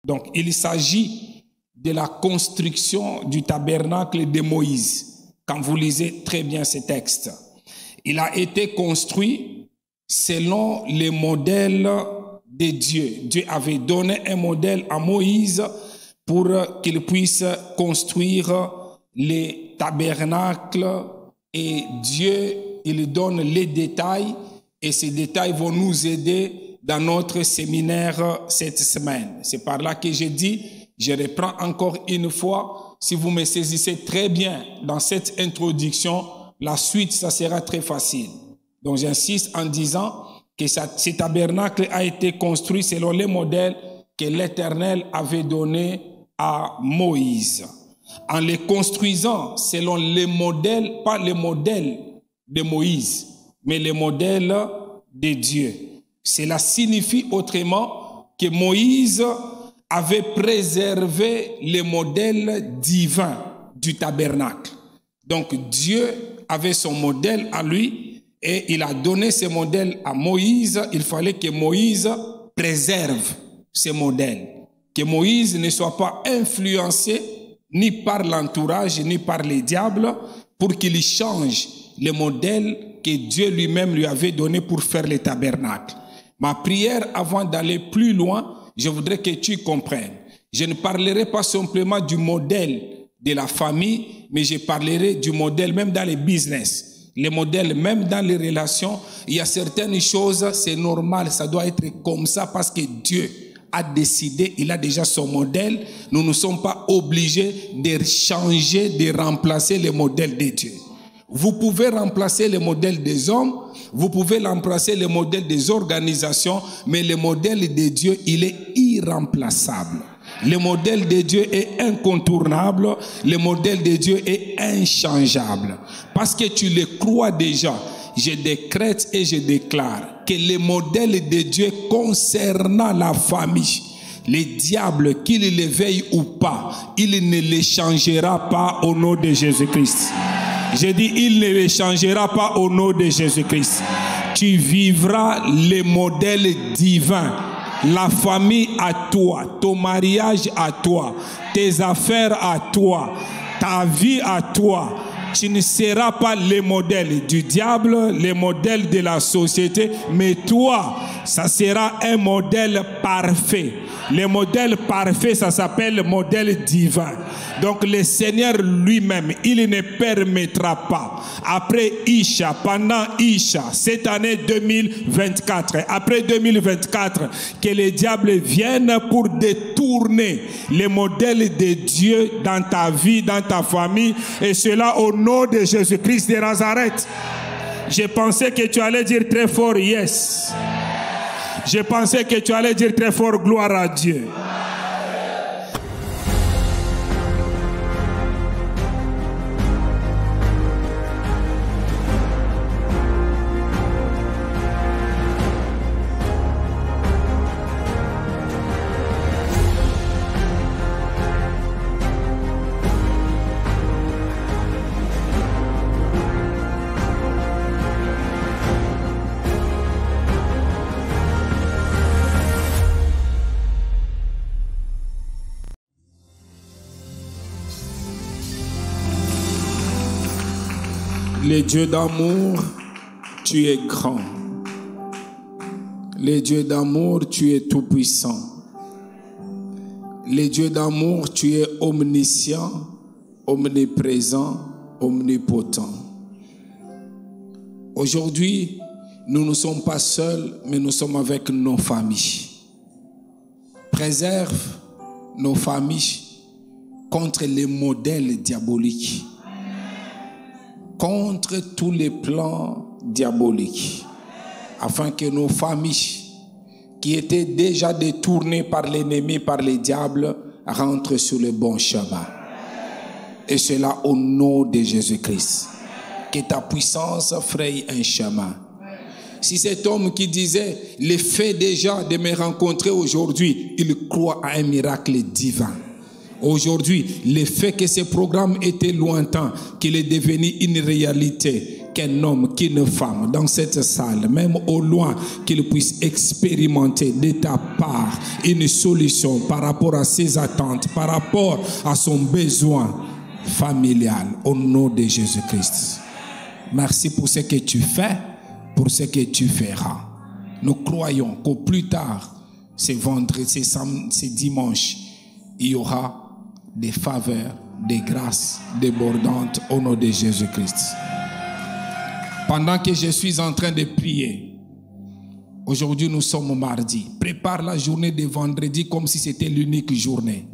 Donc, il s'agit de la construction du tabernacle de Moïse. Quand vous lisez très bien ce texte, il a été construit selon les modèles de Dieu. Dieu avait donné un modèle à Moïse pour qu'il puisse construire les tabernacles, et Dieu, il donne les détails, et ces détails vont nous aider dans notre séminaire cette semaine. C'est par là que je dis, je reprends encore une fois, si vous me saisissez très bien dans cette introduction, la suite, ça sera très facile. Donc j'insiste en disant que ce tabernacle a été construit selon les modèles que l'Éternel avait donnés à Moïse. En les construisant selon les modèles, pas les modèles de Moïse, mais les modèles de Dieu. Cela signifie autrement que Moïse avait préservé les modèles divins du tabernacle. Donc Dieu avait son modèle à lui et il a donné ce modèle à Moïse. Il fallait que Moïse préserve ces modèles. Que Moïse ne soit pas influencé ni par l'entourage, ni par les diables, pour qu'il change les modèles que Dieu lui-même lui avait donnés pour faire le tabernacle. Ma prière, avant d'aller plus loin, je voudrais que tu comprennes. Je ne parlerai pas simplement du modèle de la famille, mais je parlerai du modèle même dans les business. Les modèles même dans les relations. Il y a certaines choses, c'est normal, ça doit être comme ça parce que Dieu a décidé, il a déjà son modèle. Nous ne sommes pas obligés de changer, de remplacer le modèle de Dieu. Vous pouvez remplacer le modèle des hommes, vous pouvez remplacer le modèle des organisations, mais le modèle de Dieu, il est irremplaçable. Le modèle de Dieu est incontournable, le modèle de Dieu est inchangeable. Parce que tu le crois déjà, je décrète et je déclare que le modèle de Dieu concernant la famille, les diables, qu'il les veille ou pas, il ne les changera pas au nom de Jésus-Christ. Je dis, il ne les changera pas au nom de Jésus-Christ. Tu vivras le modèle divin. La famille à toi, ton mariage à toi, tes affaires à toi, ta vie à toi. Tu ne seras pas le modèle du diable, le modèle de la société, mais toi, ça sera un modèle parfait. Le modèle parfait, ça s'appelle le modèle divin. Donc le Seigneur lui-même, il ne permettra pas, après Isha, pendant Isha, cette année 2024, après 2024, que les diables viennent pour détourner le modèle de Dieu dans ta vie, dans ta famille, et cela au nom de Jésus-Christ de Nazareth. Je pensais que tu allais dire très fort yes. Je pensais que tu allais dire très fort gloire à Dieu. Le Dieu d'amour, tu es grand. Le Dieu d'amour, tu es tout-puissant. Le Dieu d'amour, tu es omniscient, omniprésent, omnipotent. Aujourd'hui, nous ne sommes pas seuls, mais nous sommes avec nos familles. Préserve nos familles contre les modèles diaboliques, contre tous les plans diaboliques, afin que nos familles, qui étaient déjà détournées par l'ennemi, par les diables, rentrent sur le bon chemin. Et cela au nom de Jésus-Christ. Que ta puissance fraye un chemin. Si cet homme qui disait, le fait déjà de me rencontrer aujourd'hui, il croit à un miracle divin. Aujourd'hui, le fait que ce programme était lointain, qu'il est devenu une réalité, qu'un homme, qu'une femme dans cette salle, même au loin, qu'il puisse expérimenter de ta part une solution par rapport à ses attentes, par rapport à son besoin familial, au nom de Jésus-Christ. Merci pour ce que tu fais, pour ce que tu feras. Nous croyons qu'au plus tard, ce vendredi, ce dimanche, il y aura des faveurs, des grâces débordantes au nom de Jésus-Christ. Pendant que je suis en train de prier, aujourd'hui nous sommes mardi, prépare la journée de vendredi comme si c'était l'unique journée.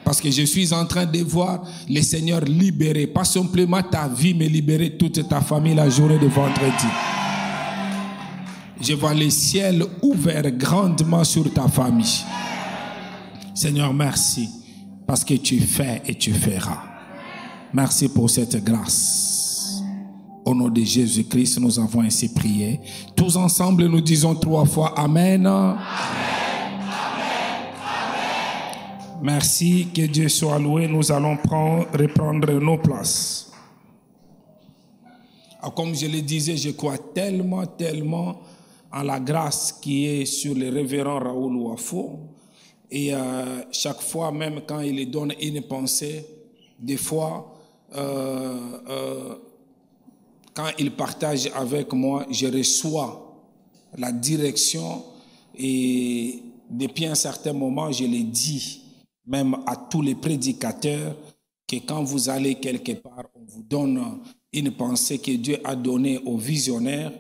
Parce que je suis en train de voir le Seigneur libérer, pas simplement ta vie, mais libérer toute ta famille la journée de vendredi. Je vois le ciel ouvert grandement sur ta famille. Seigneur, merci parce que tu fais et tu feras. Merci pour cette grâce. Au nom de Jésus-Christ, nous avons ainsi prié. Tous ensemble, nous disons 3 fois Amen. Amen. Merci, que Dieu soit loué. Nous allons reprendre nos places. Alors, comme je le disais, je crois tellement en la grâce qui est sur le révérend Raoul Ouafo. Et chaque fois, même quand il donne une pensée, des fois, quand il partage avec moi, je reçois la direction et depuis un certain moment, je l'ai dit même à tous les prédicateurs que quand vous allez quelque part, on vous donne une pensée que Dieu a donnée aux visionnaires.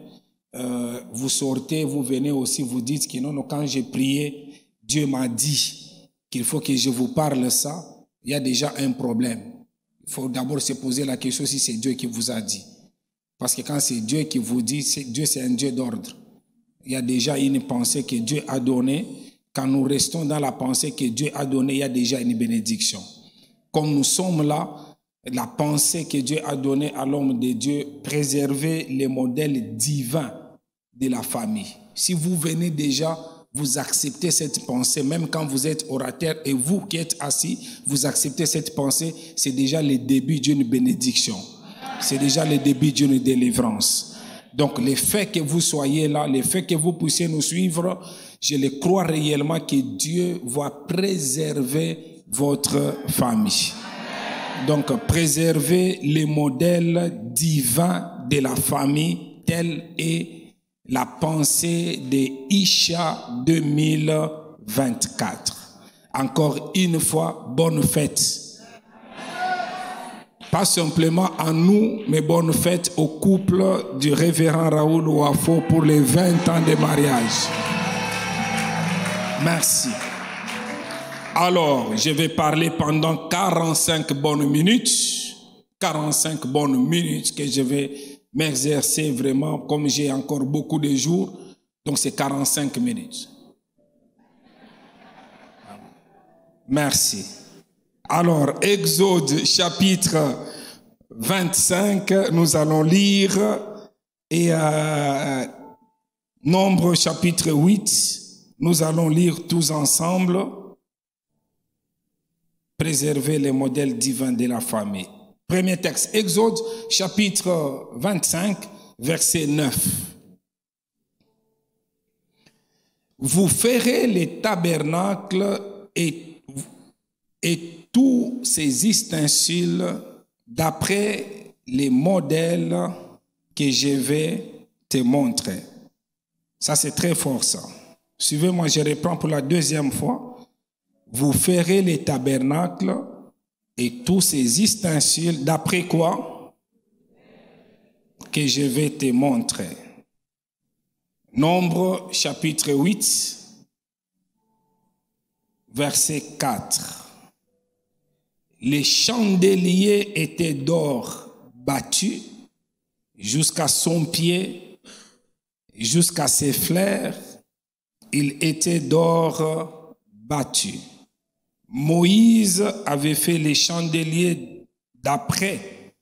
Vous sortez, vous venez aussi, vous dites que non, quand j'ai prié, Dieu m'a dit qu'il faut que je vous parle ça. Il y a déjà un problème. Il faut d'abord se poser la question si c'est Dieu qui vous a dit. Parce que quand c'est Dieu qui vous dit, Dieu c'est un Dieu d'ordre. Il y a déjà une pensée que Dieu a donnée. Quand nous restons dans la pensée que Dieu a donnée, il y a déjà une bénédiction. Comme nous sommes là, la pensée que Dieu a donnée à l'homme de Dieu, préserver les modèles divins de la famille. Si vous venez déjà, vous acceptez cette pensée, même quand vous êtes orateur et vous qui êtes assis, vous acceptez cette pensée, c'est déjà le début d'une bénédiction. C'est déjà le début d'une délivrance. Donc, le fait que vous soyez là, le fait que vous puissiez nous suivre, je le crois réellement que Dieu va préserver votre famille. Donc, préserver les modèles divins de la famille, telle est la pensée de Isha 2024. Encore une fois, bonne fête. Pas simplement à nous, mais bonne fête au couple du révérend Raoul Ouafo pour les 20 ans de mariage. Merci. Alors, je vais parler pendant 45 bonnes minutes. 45 bonnes minutes que je vais m'exercer vraiment, comme j'ai encore beaucoup de jours. Donc, c'est 45 minutes. Merci. Alors, Exode chapitre 25, nous allons lire, et Nombre chapitre 8, nous allons lire tous ensemble, préserver les modèles divins de la famille. Premier texte, Exode chapitre 25, verset 9. Vous ferez les tabernacles et tous ces ustensiles d'après les modèles que je vais te montrer. Ça, c'est très fort, ça. Suivez-moi, je reprends pour la deuxième fois. Vous ferez les tabernacles et tous ces ustensiles d'après quoi? Que je vais te montrer. Nombre chapitre 8, verset 4. Les chandeliers étaient d'or battu jusqu'à son pied, jusqu'à ses flaires, il était d'or battu. Moïse avait fait les chandeliers d'après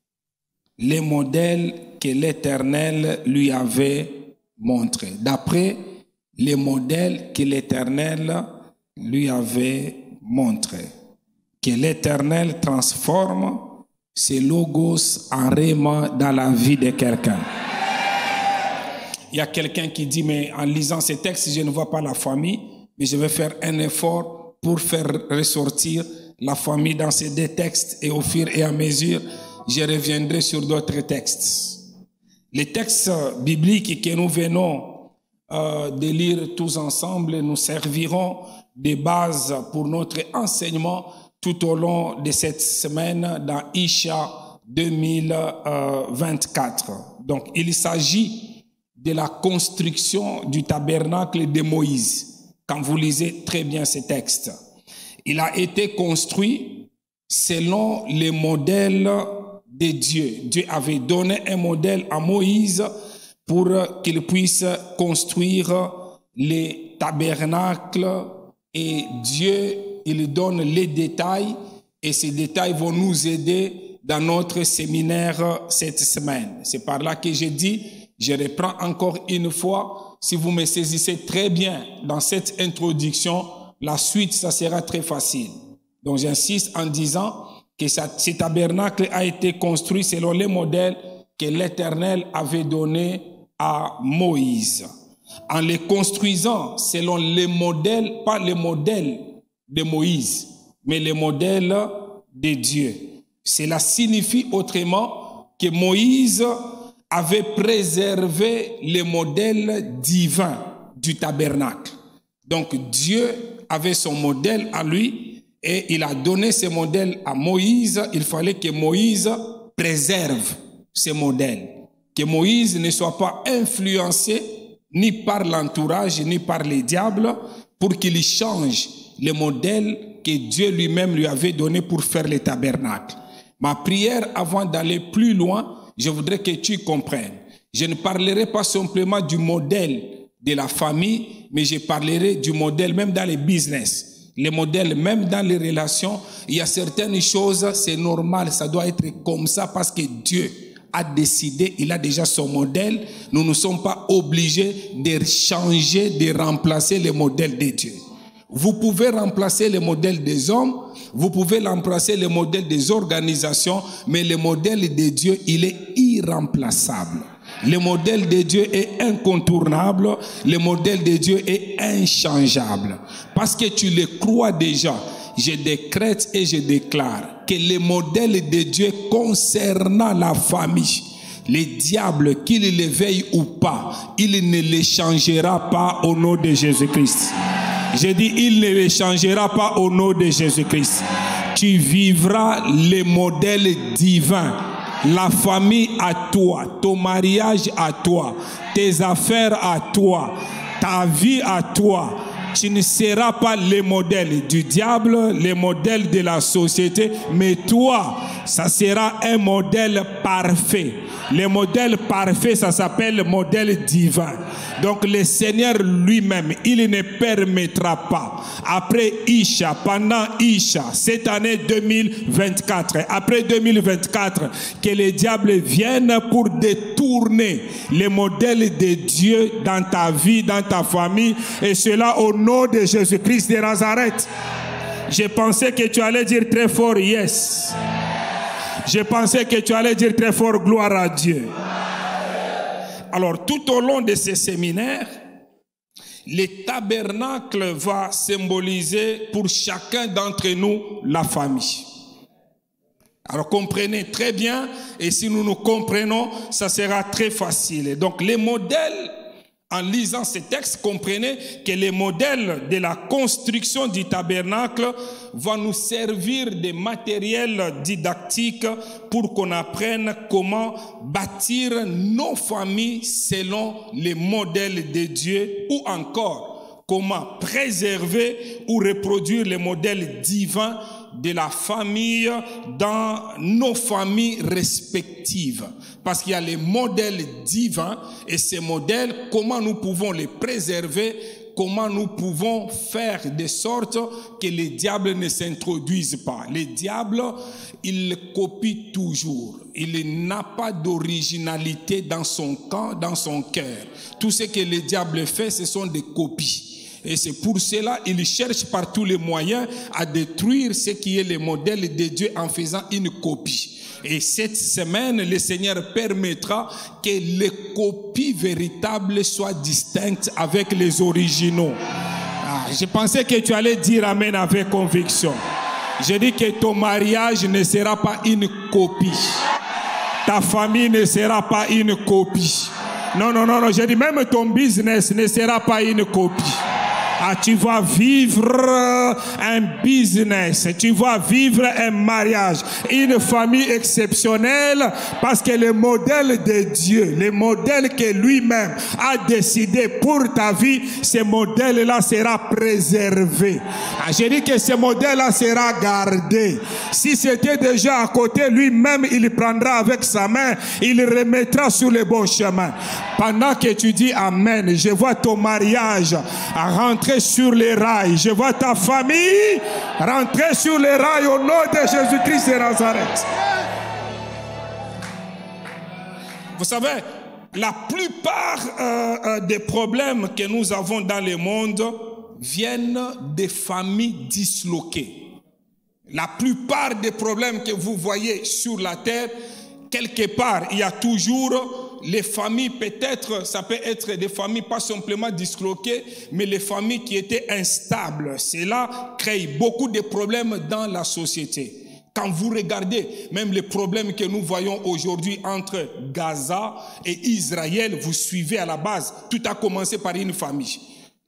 les modèles que l'Éternel lui avait montrés. D'après les modèles que l'Éternel lui avait montrés. Que l'Éternel transforme ce logos en réma dans la vie de quelqu'un. Il y a quelqu'un qui dit, mais en lisant ces textes, je ne vois pas la famille, mais je vais faire un effort pour faire ressortir la famille dans ces deux textes et au fur et à mesure, je reviendrai sur d'autres textes. Les textes bibliques que nous venons de lire tous ensemble nous serviront de base pour notre enseignement tout au long de cette semaine dans Isha 2024. Donc, il s'agit de la construction du tabernacle de Moïse. Quand vous lisez très bien ce texte, il a été construit selon les modèles de Dieu. Dieu avait donné un modèle à Moïse pour qu'il puisse construire les tabernacles et Dieu, il donne les détails et ces détails vont nous aider dans notre séminaire cette semaine. C'est par là que je dis, je reprends encore une fois, si vous me saisissez très bien dans cette introduction, la suite, ça sera très facile. Donc j'insiste en disant que ce tabernacle a été construit selon les modèles que l'Éternel avait donnés à Moïse. En les construisant selon les modèles, pas les modèles de Moïse, mais les modèles de Dieu. Cela signifie autrement que Moïse avait préservé les modèles divins du tabernacle. Donc Dieu avait son modèle à lui et il a donné ce modèle à Moïse. Il fallait que Moïse préserve ce modèle. Que Moïse ne soit pas influencé ni par l'entourage, ni par les diables, pour qu'il change le modèle que Dieu lui-même lui avait donné pour faire le tabernacle. Ma prière, avant d'aller plus loin, je voudrais que tu comprennes. Je ne parlerai pas simplement du modèle de la famille, mais je parlerai du modèle même dans les business. Les modèles même dans les relations, il y a certaines choses, c'est normal, ça doit être comme ça parce que Dieu a décidé, il a déjà son modèle. Nous ne sommes pas obligés de changer, de remplacer le modèle de Dieu. Vous pouvez remplacer le modèle des hommes, vous pouvez remplacer le modèle des organisations, mais le modèle de Dieu, il est irremplaçable. Le modèle de Dieu est incontournable, le modèle de Dieu est inchangeable. Parce que tu le crois déjà, je décrète et je déclare que le modèle de Dieu concernant la famille, les diables, qu'il les veille ou pas, il ne les changera pas au nom de Jésus-Christ. Je dis, il ne les changera pas au nom de Jésus-Christ. Tu vivras le modèle divin. La famille à toi, ton mariage à toi, tes affaires à toi, ta vie à toi. Tu ne seras pas le modèle du diable, le modèle de la société, mais toi, ça sera un modèle parfait. Le modèle parfait, ça s'appelle le modèle divin. Donc le Seigneur lui-même, il ne permettra pas, après Isha, pendant Isha, cette année 2024, après 2024, que les diables viennent pour détourner le modèle de Dieu dans ta vie, dans ta famille, et cela au nom de Jésus-Christ de Nazareth. Je pensais que tu allais dire très fort yes. Je pensais que tu allais dire très fort gloire à Dieu. Alors, tout au long de ces séminaires, le tabernacle va symboliser pour chacun d'entre nous la famille. Alors, comprenez très bien, et si nous nous comprenons, ça sera très facile. Et donc, les modèles, en lisant ces textes, comprenez que les modèles de la construction du tabernacle vont nous servir de matériel didactique pour qu'on apprenne comment bâtir nos familles selon les modèles de Dieu, ou encore comment préserver ou reproduire les modèles divins de la famille dans nos familles respectives. Parce qu'il y a les modèles divins et ces modèles, comment nous pouvons les préserver, comment nous pouvons faire de sorte que les diables ne s'introduisent pas. Les diables, ils copient toujours. Il n'a pas d'originalité dans son camp, dans son cœur. Tout ce que le diable fait, ce sont des copies. Et c'est pour cela qu'il cherche par tous les moyens à détruire ce qui est le modèle de Dieu en faisant une copie. Et cette semaine, le Seigneur permettra que les copies véritables soient distinctes avec les originaux. Je pensais que tu allais dire Amen avec conviction. Je dis que ton mariage ne sera pas une copie. Ta famille ne sera pas une copie. Non, non, non, non. Je dis même ton business ne sera pas une copie. Ah, tu vas vivre un business, tu vas vivre un mariage, une famille exceptionnelle, parce que le modèle de Dieu, le modèle que lui-même a décidé pour ta vie, ce modèle-là sera préservé. Ah, je dis que ce modèle-là sera gardé. Si c'était déjà à côté, lui-même, il prendra avec sa main, il remettra sur le bon chemin. Pendant que tu dis Amen, je vois ton mariage rentrer sur les rails. Je vois ta famille rentrer sur les rails au nom de Jésus-Christ de Nazareth. Vous savez, la plupart des problèmes que nous avons dans le monde viennent des familles disloquées. La plupart des problèmes que vous voyez sur la terre, quelque part, il y a toujours les familles, peut-être, ça peut être des familles pas simplement disloquées, mais les familles qui étaient instables. Cela crée beaucoup de problèmes dans la société. Quand vous regardez même les problèmes que nous voyons aujourd'hui entre Gaza et Israël, vous suivez à la base, tout a commencé par une famille.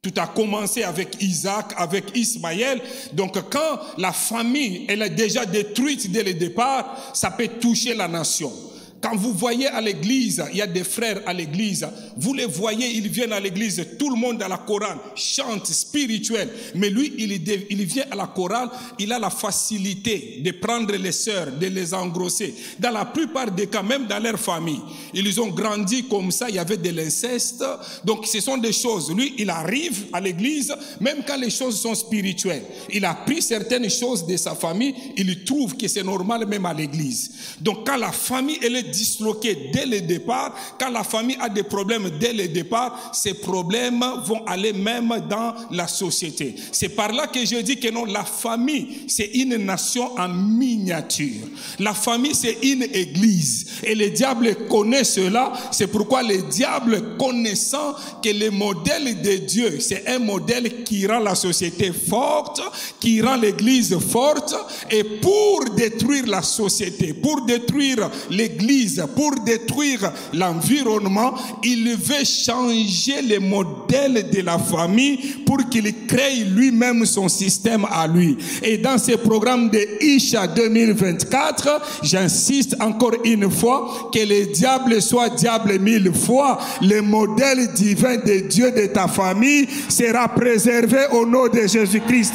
Tout a commencé avec Isaac, avec Ismaël. Donc quand la famille elle est déjà détruite dès le départ, ça peut toucher la nation. Quand vous voyez à l'église, il y a des frères à l'église, vous les voyez, ils viennent à l'église, tout le monde à la chorale chante spirituel, mais lui, il vient à la chorale, il a la facilité de prendre les sœurs, de les engrosser. Dans la plupart des cas, même dans leur famille, ils ont grandi comme ça, il y avait de l'inceste, donc ce sont des choses. Lui, il arrive à l'église, même quand les choses sont spirituelles, il a pris certaines choses de sa famille, il trouve que c'est normal même à l'église. Donc quand la famille, elle est disloquée dès le départ, quand la famille a des problèmes dès le départ, ces problèmes vont aller même dans la société. C'est par là que je dis que non, la famille, c'est une nation en miniature. La famille, c'est une église. Et le diable connaît cela. C'est pourquoi le diable, connaissant que le modèle de Dieu, c'est un modèle qui rend la société forte, qui rend l'église forte, et pour détruire la société, pour détruire l'église, pour détruire l'environnement, il veut changer le modèle de la famille pour qu'il crée lui-même son système à lui. Et dans ce programme de Isha 2024, j'insiste encore une fois, que le diable soit diable 1000 fois, le modèle divin de Dieu de ta famille sera préservé au nom de Jésus-Christ.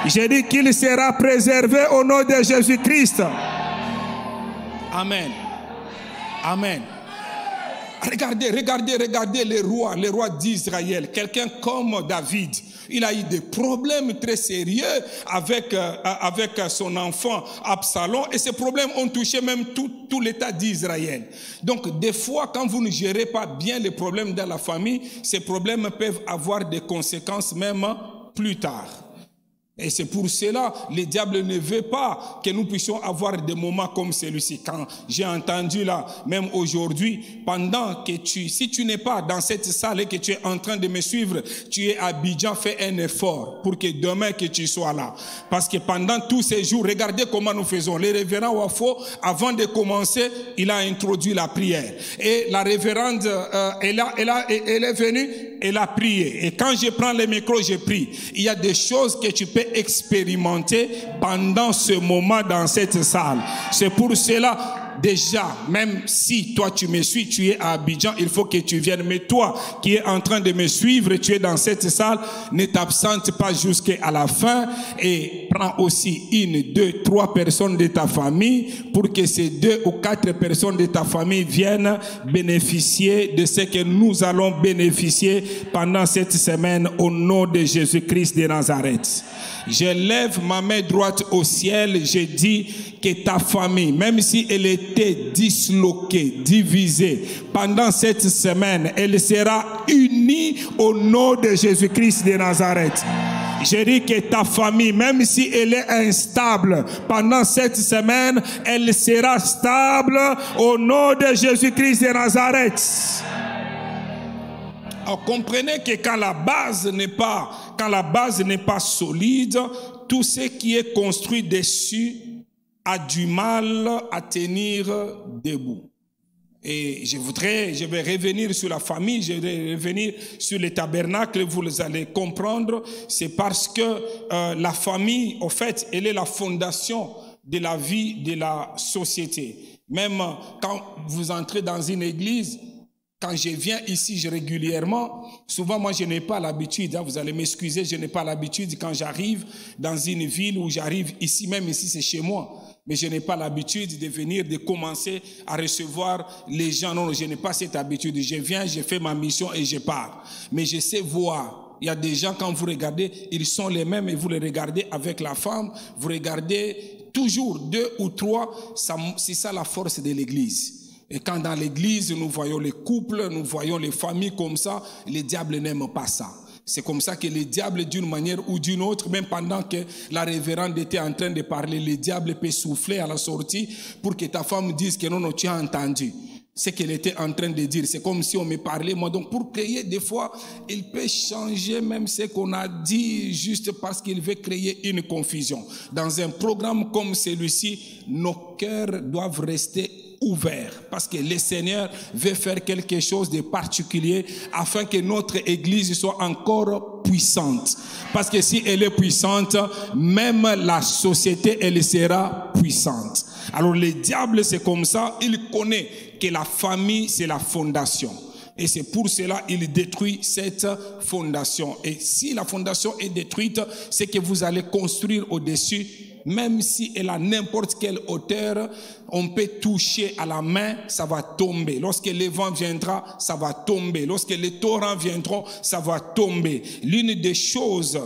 J'ai dit qu'il sera préservé au nom de Jésus-Christ. Amen. Amen. Regardez les rois d'Israël. Quelqu'un comme David, il a eu des problèmes très sérieux avec son enfant Absalom, et ces problèmes ont touché même tout l'état d'Israël. Donc des fois, quand vous ne gérez pas bien les problèmes dans la famille, ces problèmes peuvent avoir des conséquences même plus tard. Et c'est pour cela, le diable ne veut pas que nous puissions avoir des moments comme celui-ci. Quand j'ai entendu là, même aujourd'hui, pendant que si tu n'es pas dans cette salle et que tu es en train de me suivre, tu es à Abidjan, fais un effort pour que demain que tu sois là. Parce que pendant tous ces jours, regardez comment nous faisons. Le révérend Wafo, avant de commencer, il a introduit la prière. Et la révérende, elle est venue, elle a prié. Et quand je prends le micro, je prie. Il y a des choses que tu peux expérimenter pendant ce moment dans cette salle. C'est pour cela, déjà, même si toi tu me suis, tu es à Abidjan, il faut que tu viennes. Mais toi qui es en train de me suivre, tu es dans cette salle, ne t'absente pas jusqu'à la fin, et prends aussi 1, 2, 3 personnes de ta famille pour que ces 2 ou 4 personnes de ta famille viennent bénéficier de ce que nous allons bénéficier pendant cette semaine au nom de Jésus-Christ de Nazareth. Je lève ma main droite au ciel, je dis que ta famille, même si elle était disloquée, divisée, pendant cette semaine, elle sera unie au nom de Jésus-Christ de Nazareth. Je dis que ta famille, même si elle est instable, pendant cette semaine, elle sera stable au nom de Jésus-Christ de Nazareth. Alors, comprenez que quand la base n'est pas solide, tout ce qui est construit dessus a du mal à tenir debout. Et je vais revenir sur la famille, je vais revenir sur le tabernacle, vous allez comprendre. C'est parce que la famille, au fait, elle est la fondation de la vie de la société. Même quand vous entrez dans une église, quand je viens ici régulièrement, souvent moi je n'ai pas l'habitude, vous allez m'excuser, je n'ai pas l'habitude quand j'arrive dans une ville où j'arrive ici, même ici c'est chez moi. Mais je n'ai pas l'habitude de venir, de commencer à recevoir les gens. Non, je n'ai pas cette habitude. Je viens, je fais ma mission et je pars. Mais je sais voir. Il y a des gens, quand vous regardez, ils sont les mêmes et vous les regardez avec la femme. Vous regardez toujours 2 ou 3. C'est ça la force de l'église. Et quand dans l'église, nous voyons les couples, nous voyons les familles comme ça, le diable n'aime pas ça. C'est comme ça que le diable, d'une manière ou d'une autre, même pendant que la révérende était en train de parler, le diable peut souffler à la sortie pour que ta femme dise que non, tu as entendu ce qu'elle était en train de dire. C'est comme si on me parlait, moi. Donc, pour créer, des fois, il peut changer même ce qu'on a dit juste parce qu'il veut créer une confusion. Dans un programme comme celui-ci, nos cœurs doivent rester ouvert parce que le Seigneur veut faire quelque chose de particulier afin que notre église soit encore puissante, parce que si elle est puissante, même la société elle sera puissante. Alors le diable c'est comme ça, il connaît que la famille c'est la fondation. Et c'est pour cela qu'il détruit cette fondation. Et si la fondation est détruite, c'est que vous allez construire au-dessus, même si elle a n'importe quelle hauteur, on peut toucher à la main, ça va tomber. Lorsque le vent viendra, ça va tomber. Lorsque les torrents viendront, ça va tomber. L'une des choses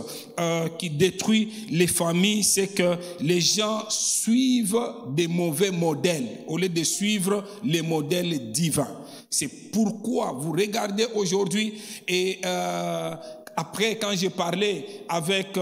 qui détruit les familles, c'est que les gens suivent des mauvais modèles au lieu de suivre les modèles divins. C'est pourquoi vous regardez aujourd'hui et après quand j'ai parlé avec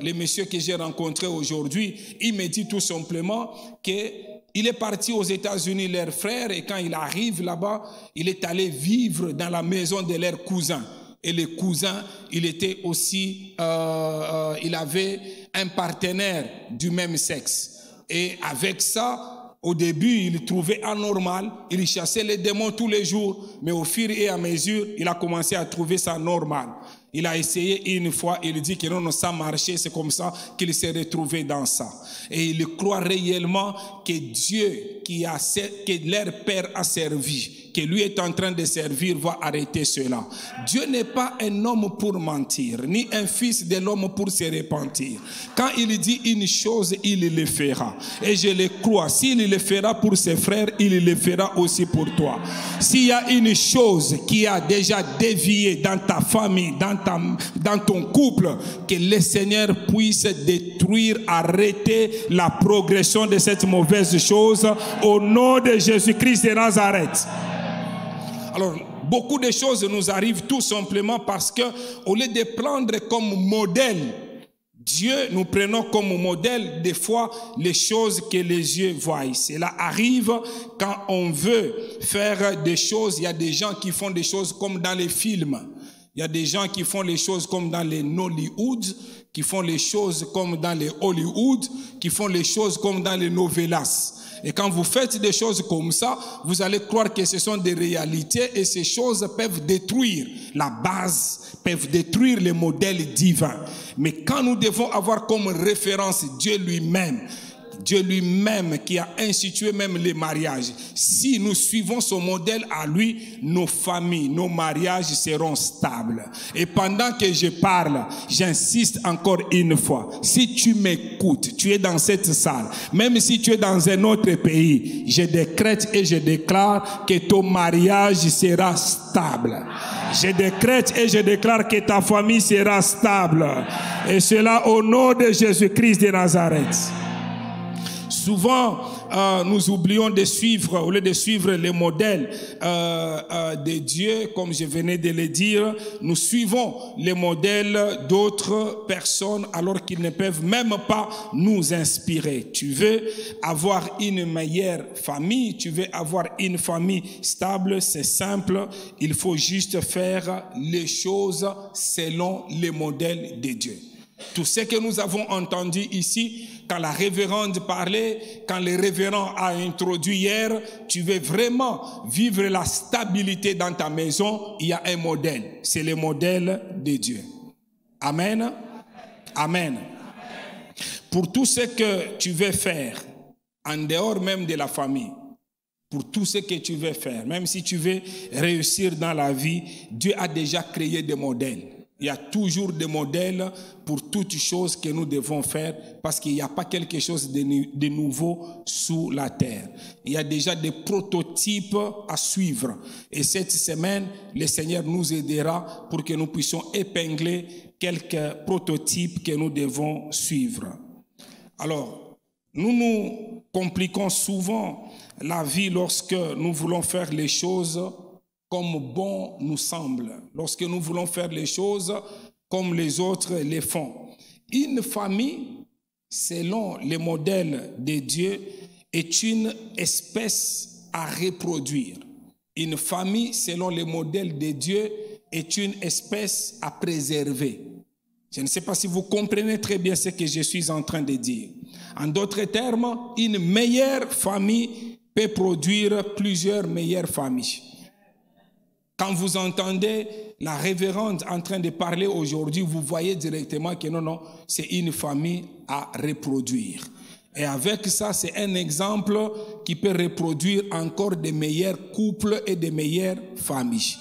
les messieurs que j'ai rencontrés aujourd'hui, il me dit tout simplement qu'il est parti aux États-Unis, leur frère, et quand il arrive là-bas, il est allé vivre dans la maison de leur cousin. Et le cousin, il était aussi, il avait un partenaire du même sexe. Et avec ça, au début, il trouvait anormal, il chassait les démons tous les jours, mais au fur et à mesure, il a commencé à trouver ça normal. Il a essayé une fois, il dit que non, ça marchait, c'est comme ça qu'il s'est retrouvé dans ça. Et il croit réellement que Dieu, que leur père a servi, que lui est en train de servir, va arrêter cela. Dieu n'est pas un homme pour mentir, ni un fils de l'homme pour se repentir. Quand il dit une chose, il le fera. Et je le crois, s'il le fera pour ses frères, il le fera aussi pour toi. S'il y a une chose qui a déjà dévié dans ta famille, dans ton couple, que le Seigneur puisse détruire, arrêter la progression de cette mauvaise chose au nom de Jésus-Christ de Nazareth. Alors, beaucoup de choses nous arrivent tout simplement parce que au lieu de prendre comme modèle Dieu, nous prenons comme modèle des fois les choses que les yeux voient. Cela arrive quand on veut faire des choses. Il y a des gens qui font des choses comme dans les films. Il y a des gens qui font les choses comme dans les Nollywood, qui font les choses comme dans les Hollywood, qui font les choses comme dans les novelas. Et quand vous faites des choses comme ça, vous allez croire que ce sont des réalités et ces choses peuvent détruire la base, peuvent détruire les modèles divins. Mais quand nous devons avoir comme référence Dieu lui-même, Dieu lui-même qui a institué même les mariages. Si nous suivons son modèle à lui, nos familles, nos mariages seront stables. Et pendant que je parle, j'insiste encore une fois. Si tu m'écoutes, tu es dans cette salle, même si tu es dans un autre pays, je décrète et je déclare que ton mariage sera stable. Je décrète et je déclare que ta famille sera stable. Et cela au nom de Jésus-Christ de Nazareth. Souvent, nous oublions de suivre, au lieu de suivre les modèles de Dieu, comme je venais de le dire, nous suivons les modèles d'autres personnes alors qu'ils ne peuvent même pas nous inspirer. Tu veux avoir une meilleure famille, tu veux avoir une famille stable, c'est simple, il faut juste faire les choses selon les modèles de Dieu. Tout ce que nous avons entendu ici, quand la révérende parlait, quand le révérend a introduit hier, tu veux vraiment vivre la stabilité dans ta maison, il y a un modèle. C'est le modèle de Dieu. Amen. Amen. Pour tout ce que tu veux faire, en dehors même de la famille, pour tout ce que tu veux faire, même si tu veux réussir dans la vie, Dieu a déjà créé des modèles. Il y a toujours des modèles pour toutes choses que nous devons faire parce qu'il n'y a pas quelque chose de nouveau sous la terre. Il y a déjà des prototypes à suivre. Et cette semaine, le Seigneur nous aidera pour que nous puissions épingler quelques prototypes que nous devons suivre. Alors, nous nous compliquons souvent la vie lorsque nous voulons faire les choses comme bon nous semble, lorsque nous voulons faire les choses comme les autres les font. Une famille, selon les modèles de Dieu, est une espèce à reproduire. Une famille, selon les modèles de Dieu, est une espèce à préserver. Je ne sais pas si vous comprenez très bien ce que je suis en train de dire. En d'autres termes, une meilleure famille peut produire plusieurs meilleures familles. Quand vous entendez la révérende en train de parler aujourd'hui, vous voyez directement que non, c'est une famille à reproduire. Et avec ça, c'est un exemple qui peut reproduire encore de meilleurs couples et de meilleures familles.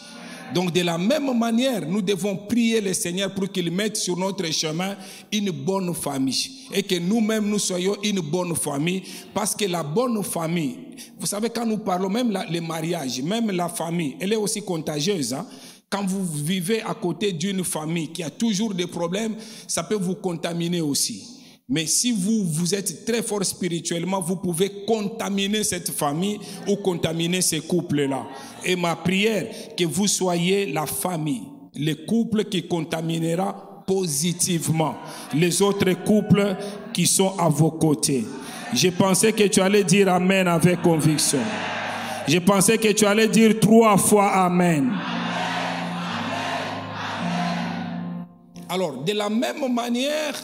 Donc de la même manière, nous devons prier le Seigneur pour qu'il mette sur notre chemin une bonne famille. Et que nous-mêmes, nous soyons une bonne famille. Parce que la bonne famille, vous savez, quand nous parlons, même les mariages, même la famille, elle est aussi contagieuse. Hein? Quand vous vivez à côté d'une famille qui a toujours des problèmes, ça peut vous contaminer aussi. Mais si vous êtes très fort spirituellement, vous pouvez contaminer cette famille ou contaminer ces couples-là. Et ma prière, que vous soyez la famille, le couple qui contaminera positivement les autres couples qui sont à vos côtés. Je pensais que tu allais dire Amen avec conviction. Je pensais que tu allais dire 3 fois Amen. Alors, de la même manière,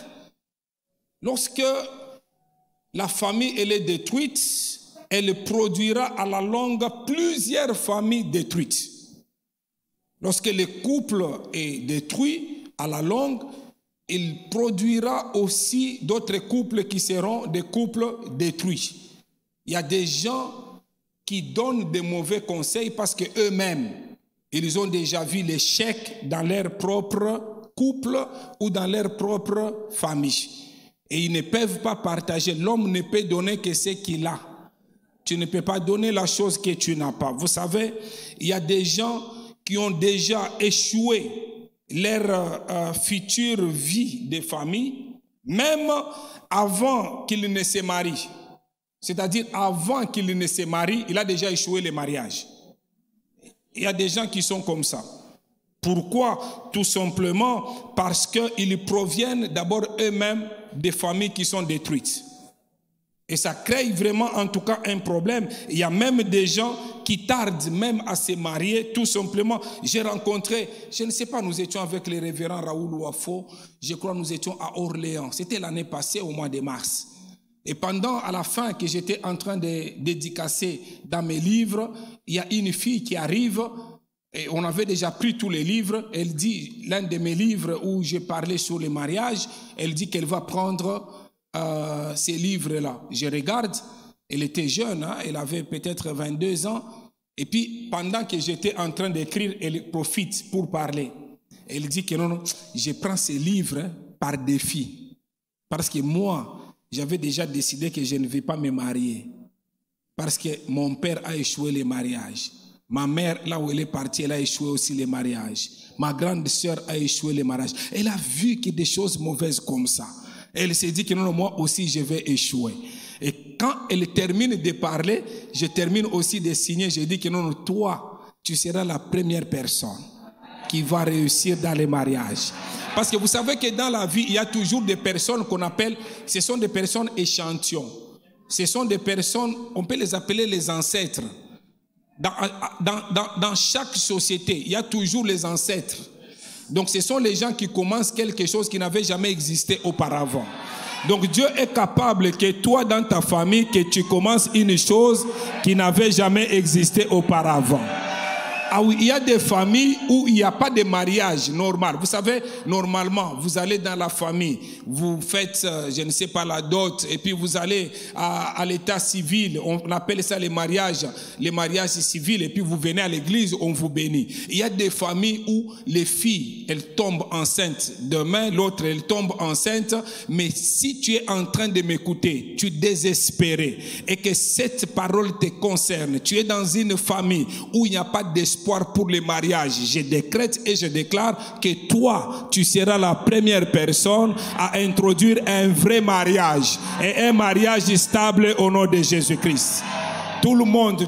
lorsque la famille elle est détruite, elle produira à la longue plusieurs familles détruites. Lorsque le couple est détruit, à la longue, il produira aussi d'autres couples qui seront des couples détruits. Il y a des gens qui donnent des mauvais conseils parce qu'eux-mêmes, ils ont déjà vu l'échec dans leur propre couple ou dans leur propre famille. Et ils ne peuvent pas partager. L'homme ne peut donner que ce qu'il a. Tu ne peux pas donner la chose que tu n'as pas. Vous savez, il y a des gens qui ont déjà échoué leur future vie de famille, même avant qu'ils ne se marient. C'est-à-dire, avant qu'il ne se marie, il a déjà échoué le mariage. Il y a des gens qui sont comme ça. Pourquoi? Tout simplement parce qu'ils proviennent d'abord eux-mêmes des familles qui sont détruites. Et ça crée vraiment en tout cas un problème. Il y a même des gens qui tardent même à se marier tout simplement. J'ai rencontré, je ne sais pas, nous étions avec le révérend Raoul Ouafo, je crois nous étions à Orléans. C'était l'année passée au mois de mars. Et pendant, à la fin, que j'étais en train de dédicacer dans mes livres, il y a une fille qui arrive, et on avait déjà pris tous les livres. Elle dit, l'un de mes livres où j'ai parlé sur le mariage, elle dit qu'elle va prendre ces livres-là. Je regarde, elle était jeune, hein, elle avait peut-être 22 ans. Et puis, pendant que j'étais en train d'écrire, elle profite pour parler. Elle dit que non, je prends ces livres par défi. Parce que moi, j'avais déjà décidé que je ne vais pas me marier. Parce que mon père a échoué les mariages. Ma mère, là où elle est partie, elle a échoué aussi les mariages. Ma grande sœur a échoué les mariages. Elle a vu que des choses mauvaises comme ça. Elle s'est dit que non, moi aussi je vais échouer. Et quand elle termine de parler, je termine aussi de signer. Je dis que non, toi, tu seras la première personne qui va réussir dans les mariages. Parce que vous savez que dans la vie, il y a toujours des personnes qu'on appelle, ce sont des personnes échantillons. Ce sont des personnes, on peut les appeler les ancêtres. Dans chaque société, il y a toujours les ancêtres. Donc ce sont les gens qui commencent quelque chose qui n'avait jamais existé auparavant. Donc Dieu est capable que toi dans ta famille, que tu commences une chose qui n'avait jamais existé auparavant. Ah oui, il y a des familles où il n'y a pas de mariage normal. Vous savez, normalement, vous allez dans la famille, vous faites, je ne sais pas, la dot, et puis vous allez à l'état civil, on appelle ça les mariages civils, et puis vous venez à l'église, on vous bénit. Il y a des familles où les filles, elles tombent enceintes. Demain, l'autre, elle tombe enceinte, mais si tu es en train de m'écouter, tu es désespéré, et que cette parole te concerne, tu es dans une famille où il n'y a pas d'espoir pour les mariages, je décrète et je déclare que toi, tu seras la première personne à introduire un vrai mariage et un mariage stable au nom de Jésus-Christ. Tout le monde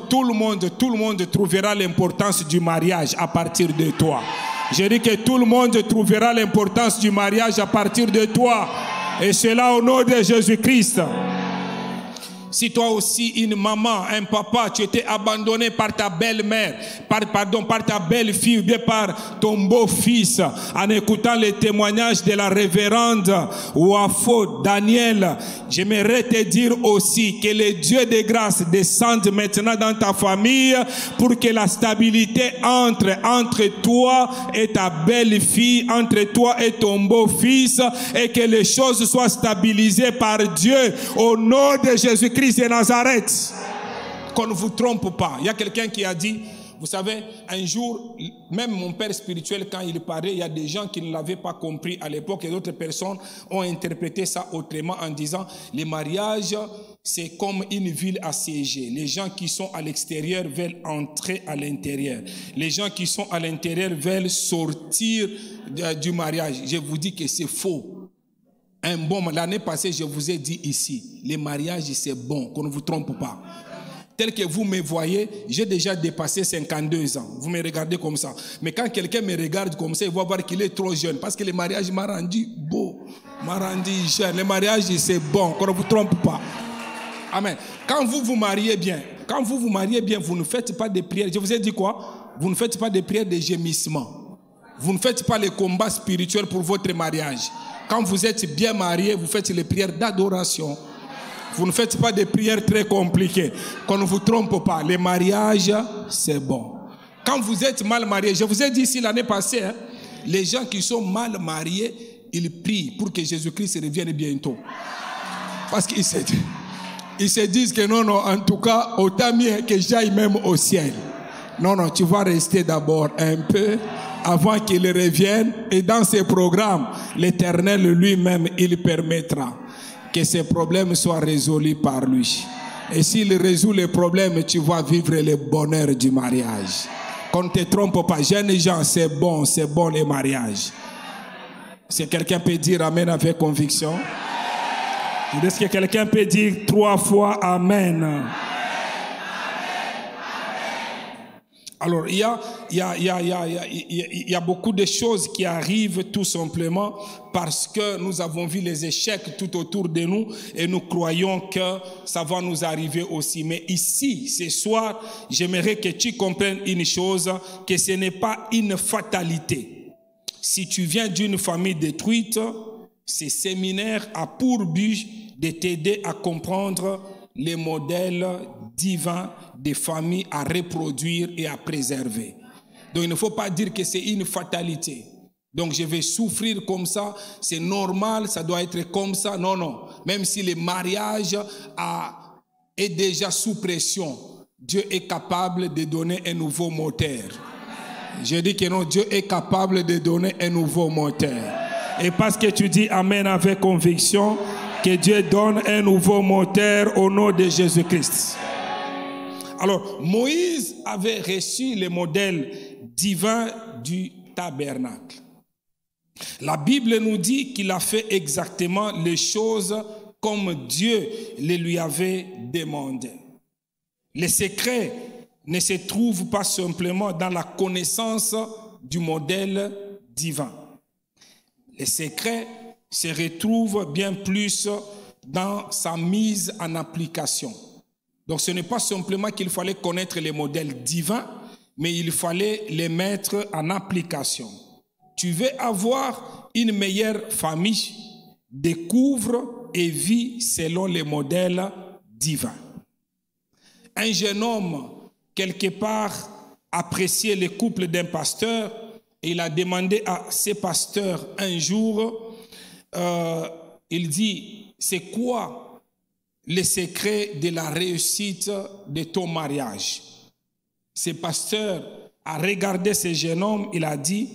trouvera l'importance du mariage à partir de toi. Je dis que tout le monde trouvera l'importance du mariage à partir de toi. Et cela au nom de Jésus-Christ. Si toi aussi, une maman, un papa, tu étais abandonné par ta belle-mère, par ta belle-fille ou bien par ton beau-fils, en écoutant les témoignages de la révérende Wafo Daniel, j'aimerais te dire aussi que le Dieu de grâce descende maintenant dans ta famille pour que la stabilité entre toi et ta belle-fille, entre toi et ton beau-fils, et que les choses soient stabilisées par Dieu au nom de Jésus-Christ de Nazareth. Qu'on ne vous trompe pas. Il y a quelqu'un qui a dit, vous savez, un jour, même mon père spirituel, quand il parlait, il y a des gens qui ne l'avaient pas compris à l'époque et d'autres personnes ont interprété ça autrement en disant, les mariages, c'est comme une ville assiégée. Les gens qui sont à l'extérieur veulent entrer à l'intérieur. Les gens qui sont à l'intérieur veulent sortir du mariage. Je vous dis que c'est faux. L'année passée, je vous ai dit ici, les mariages, c'est bon, qu'on ne vous trompe pas. Tel que vous me voyez, j'ai déjà dépassé 52 ans. Vous me regardez comme ça. Mais quand quelqu'un me regarde comme ça, il va voir qu'il est trop jeune. Parce que le mariage m'a rendu beau, m'a rendu jeune. Le mariage, c'est bon, qu'on ne vous trompe pas. Amen. Quand vous vous mariez bien, vous ne faites pas de prières. Je vous ai dit quoi? Vous ne faites pas de prières de gémissement. Vous ne faites pas les combats spirituels pour votre mariage. Quand vous êtes bien marié, vous faites les prières d'adoration. Vous ne faites pas des prières très compliquées. Qu'on ne vous trompe pas, les mariages, c'est bon. Quand vous êtes mal marié, je vous ai dit ici l'année passée, hein, les gens qui sont mal mariés, ils prient pour que Jésus-Christ revienne bientôt. Parce qu'ils se disent que non, en tout cas, autant mieux que j'aille même au ciel. Non, tu vas rester d'abord un peu avant qu'il revienne, et dans ses programmes, l'Éternel lui-même, il permettra que ces problèmes soient résolus par lui. Et s'il résout les problèmes, tu vas vivre le bonheur du mariage. Qu'on ne te trompe pas, jeunes gens, c'est bon les mariages. Si quelqu'un peut dire Amen avec conviction, est-ce que quelqu'un peut dire 3 fois Amen? Alors, il y a beaucoup de choses qui arrivent tout simplement parce que nous avons vu les échecs tout autour de nous et nous croyons que ça va nous arriver aussi. Mais ici, ce soir, j'aimerais que tu comprennes une chose, que ce n'est pas une fatalité. Si tu viens d'une famille détruite, ce séminaire a pour but de t'aider à comprendre les modèles divins des familles à reproduire et à préserver. Donc il ne faut pas dire que c'est une fatalité. Donc je vais souffrir comme ça, c'est normal, ça doit être comme ça. Non, non. Même si le mariage est déjà sous pression, Dieu est capable de donner un nouveau moteur. Je dis que non, Dieu est capable de donner un nouveau moteur. Et parce que tu dis Amen avec conviction, que Dieu donne un nouveau moteur au nom de Jésus-Christ. Alors, Moïse avait reçu le modèle divin du tabernacle. La Bible nous dit qu'il a fait exactement les choses comme Dieu les lui avait demandé. Le secret ne se trouve pas simplement dans la connaissance du modèle divin. Le secret se retrouve bien plus dans sa mise en application. Donc ce n'est pas simplement qu'il fallait connaître les modèles divins, mais il fallait les mettre en application. Tu veux avoir une meilleure famille, découvre et vis selon les modèles divins. Un jeune homme, quelque part, appréciait le couple d'un pasteur et il a demandé à ce pasteur un jour, il dit, c'est quoi le secret de la réussite de ton mariage? Ce pasteur a regardé ce jeune homme, il a dit,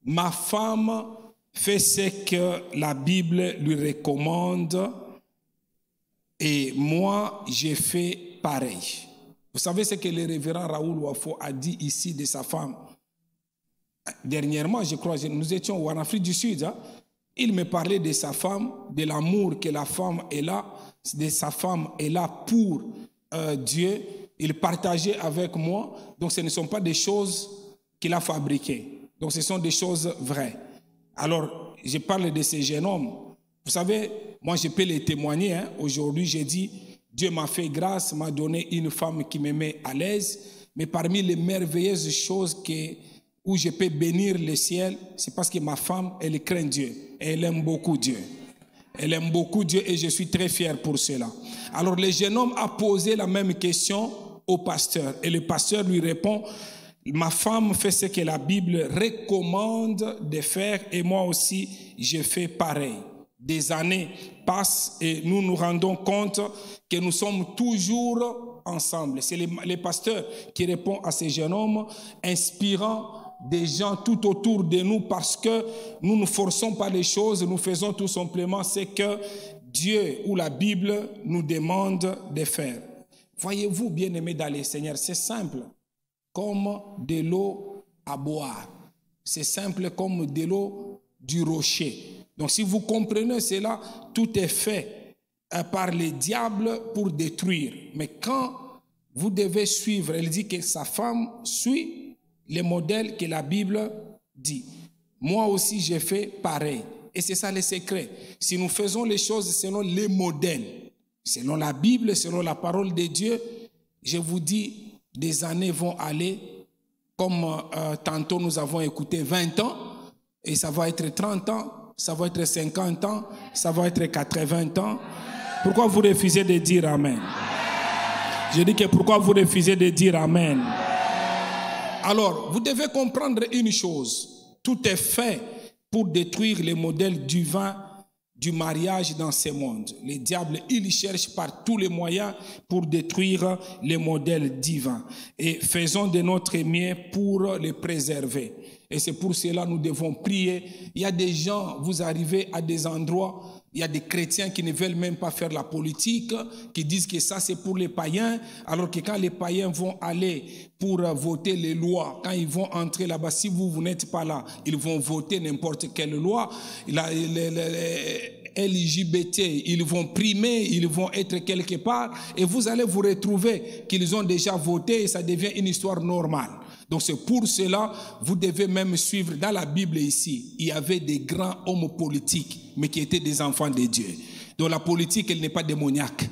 ma femme fait ce que la Bible lui recommande et moi, j'ai fait pareil. Vous savez ce que le révérend Raoul Wafo a dit ici de sa femme? Dernièrement, je crois, nous étions en Afrique du Sud. Hein? Il me parlait de sa femme, de l'amour que la femme est là, de sa femme est là pour Dieu. Il partageait avec moi. Donc, ce ne sont pas des choses qu'il a fabriquées. Donc, ce sont des choses vraies. Alors, je parle de ces jeunes hommes. Vous savez, moi, je peux les témoigner. Hein? Aujourd'hui, j'ai dit, Dieu m'a fait grâce, m'a donné une femme qui me met à l'aise. Mais parmi les merveilleuses choses où je peux bénir le ciel, c'est parce que ma femme, elle craint Dieu. Et elle aime beaucoup Dieu. Elle aime beaucoup Dieu et je suis très fier pour cela. Alors, le jeune homme a posé la même question au pasteur. Et le pasteur lui répond, ma femme fait ce que la Bible recommande de faire et moi aussi, je fais pareil. Des années passent et nous nous rendons compte que nous sommes toujours ensemble. C'est le pasteur qui répond à ces jeunes hommes, inspirant des gens tout autour de nous parce que nous ne forçons pas les choses, nous faisons tout simplement ce que Dieu ou la Bible nous demande de faire. Voyez-vous, bien-aimés dans le Seigneur, c'est simple comme de l'eau à boire. C'est simple comme de l'eau du rocher. Donc si vous comprenez cela, tout est fait par le diable pour détruire. Mais quand vous devez suivre, elle dit que sa femme suit les modèles que la Bible dit. Moi aussi, j'ai fait pareil. Et c'est ça le secret. Si nous faisons les choses selon les modèles, selon la Bible, selon la parole de Dieu, je vous dis, des années vont aller, comme tantôt nous avons écouté 20 ans, et ça va être 30 ans, ça va être 50 ans, ça va être 80 ans. Pourquoi vous refusez de dire Amen? Je dis que pourquoi vous refusez de dire Amen? Alors, vous devez comprendre une chose. Tout est fait pour détruire les modèles divins du mariage dans ce monde. Le diable, il cherche par tous les moyens pour détruire les modèles divins. Et faisons de notre mieux pour les préserver. Et c'est pour cela que nous devons prier. Il y a des gens, vous arrivez à des endroits, il y a des chrétiens qui ne veulent même pas faire la politique, qui disent que ça c'est pour les païens, alors que quand les païens vont aller pour voter les lois, quand ils vont entrer là-bas, si vous n'êtes pas là, ils vont voter n'importe quelle loi. LGBT, ils vont primer, ils vont être quelque part, et vous allez vous retrouver qu'ils ont déjà voté et ça devient une histoire normale. Donc c'est pour cela, vous devez même suivre, dans la Bible ici, il y avait des grands hommes politiques, mais qui étaient des enfants de Dieu. Donc la politique, elle n'est pas démoniaque.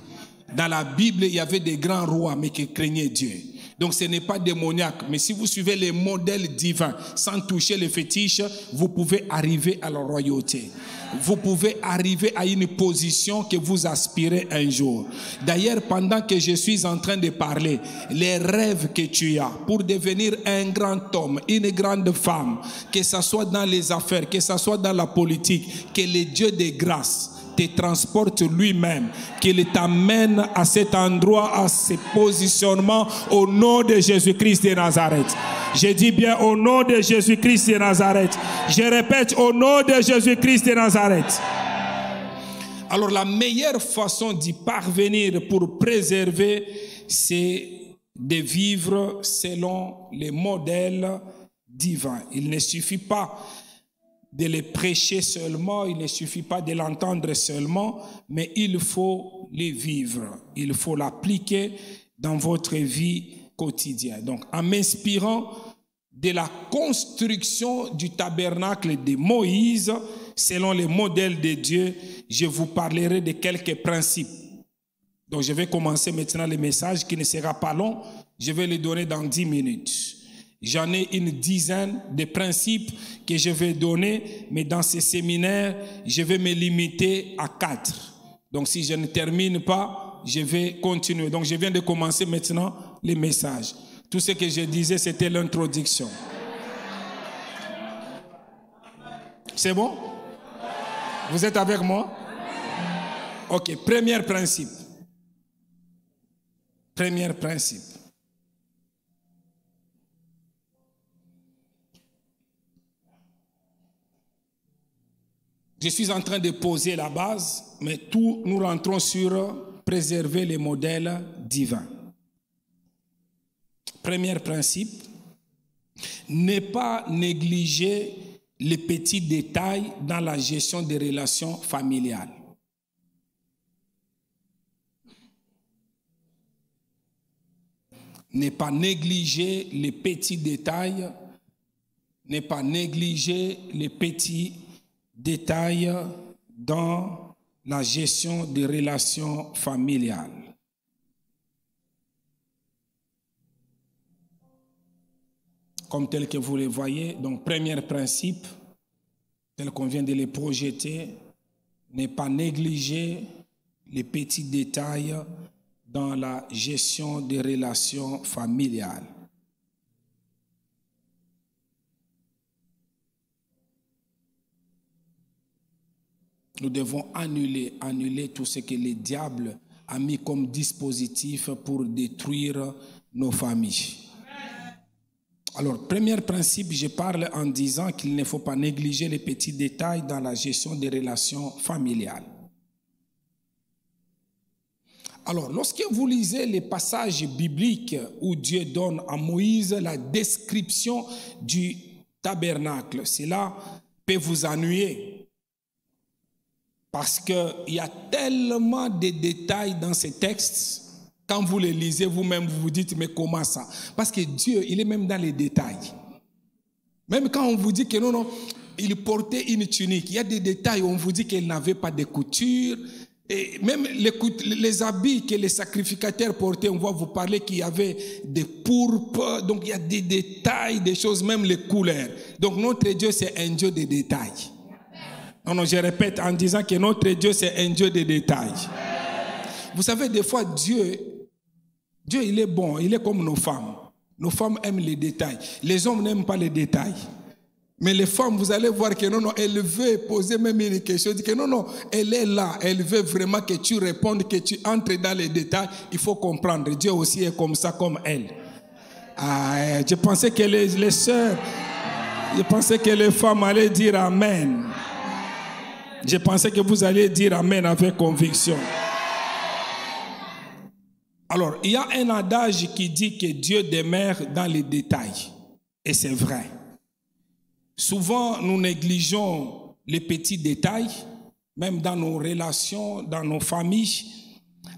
Dans la Bible, il y avait des grands rois, mais qui craignaient Dieu. Donc ce n'est pas démoniaque. Mais si vous suivez les modèles divins, sans toucher les fétiches, vous pouvez arriver à la royauté. Vous pouvez arriver à une position que vous aspirez un jour. D'ailleurs, pendant que je suis en train de parler, les rêves que tu as pour devenir un grand homme, une grande femme, que ce soit dans les affaires, que ce soit dans la politique, que le Dieu de grâce te transporte lui-même, qu'il t'amène à cet endroit, à ce positionnement au nom de Jésus-Christ de Nazareth. Je dis bien au nom de Jésus-Christ de Nazareth. Je répète au nom de Jésus-Christ de Nazareth. Alors la meilleure façon d'y parvenir pour préserver, c'est de vivre selon les modèles divins. Il ne suffit pas de les prêcher seulement, il ne suffit pas de l'entendre seulement, mais il faut les vivre. Il faut l'appliquer dans votre vie quotidienne. Donc, en m'inspirant de la construction du tabernacle de Moïse, selon les modèles de Dieu, je vous parlerai de quelques principes. Donc, je vais commencer maintenant le message qui ne sera pas long. Je vais le donner dans 10 minutes. J'en ai une dizaine de principes que je vais donner, mais dans ce séminaire, je vais me limiter à 4. Donc, si je ne termine pas, je vais continuer. Donc, je viens de commencer maintenant les messages. Tout ce que je disais, c'était l'introduction. C'est bon? Vous êtes avec moi? Ok, premier principe. Premier principe. Je suis en train de poser la base, mais tout nous rentrons sur préserver les modèles divins. Premier principe, ne pas négliger les petits détails dans la gestion des relations familiales. Ne pas négliger les petits détails, ne pas négliger les petits détails dans la gestion des relations familiales. Comme tel que vous le voyez, donc premier principe, tel qu'on vient de les projeter, ne pas négliger les petits détails dans la gestion des relations familiales. Nous devons annuler tout ce que le diable a mis comme dispositif pour détruire nos familles. Alors, premier principe, je parle en disant qu'il ne faut pas négliger les petits détails dans la gestion des relations familiales. Alors, lorsque vous lisez les passages bibliques où Dieu donne à Moïse la description du tabernacle, cela peut vous ennuyer. Parce qu'il y a tellement de détails dans ces textes, quand vous les lisez vous-même, vous vous dites, mais comment ça? Parce que Dieu, il est même dans les détails. Même quand on vous dit que non, il portait une tunique, il y a des détails où on vous dit qu'il n'avait pas de couture. Et même les habits que les sacrificateurs portaient, on va vous parler qu'il y avait des pourpres. Donc il y a des détails, des choses, même les couleurs. Donc notre Dieu, c'est un Dieu de détails. Non, je répète en disant que notre Dieu, c'est un Dieu de détails. Vous savez, des fois, Dieu, il est bon, il est comme nos femmes. Nos femmes aiment les détails. Les hommes n'aiment pas les détails. Mais les femmes, vous allez voir que non, elle veut poser même une question. Que non, elle est là. Elle veut vraiment que tu répondes, que tu entres dans les détails. Il faut comprendre. Dieu aussi est comme ça, comme elle. Ah, je pensais que les sœurs, je pensais que les femmes allaient dire Amen. Je pensais que vous alliez dire Amen avec conviction. Alors, il y a un adage qui dit que Dieu demeure dans les détails. Et c'est vrai. Souvent, nous négligeons les petits détails, même dans nos relations, dans nos familles,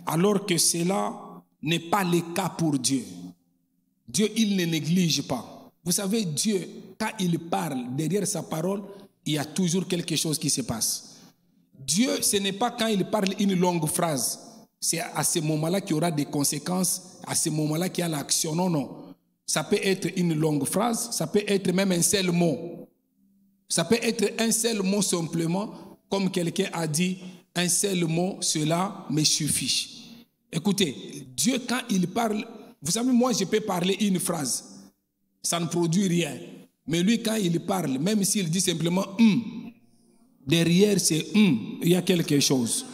alors que cela n'est pas le cas pour Dieu. Dieu, il ne néglige pas. Vous savez, Dieu, quand il parle derrière sa parole, il y a toujours quelque chose qui se passe. Dieu, ce n'est pas quand il parle une longue phrase. c'est à ce moment-là qu'il y aura des conséquences, à ce moment-là qu'il y a l'action. Non, non. Ça peut être une longue phrase, ça peut être même un seul mot. Ça peut être un seul mot simplement, comme quelqu'un a dit, un seul mot, cela me suffit. Écoutez, Dieu quand il parle, vous savez, moi je peux parler une phrase, ça ne produit rien. Mais lui quand il parle, même s'il dit simplement derrière c'est il y a quelque chose.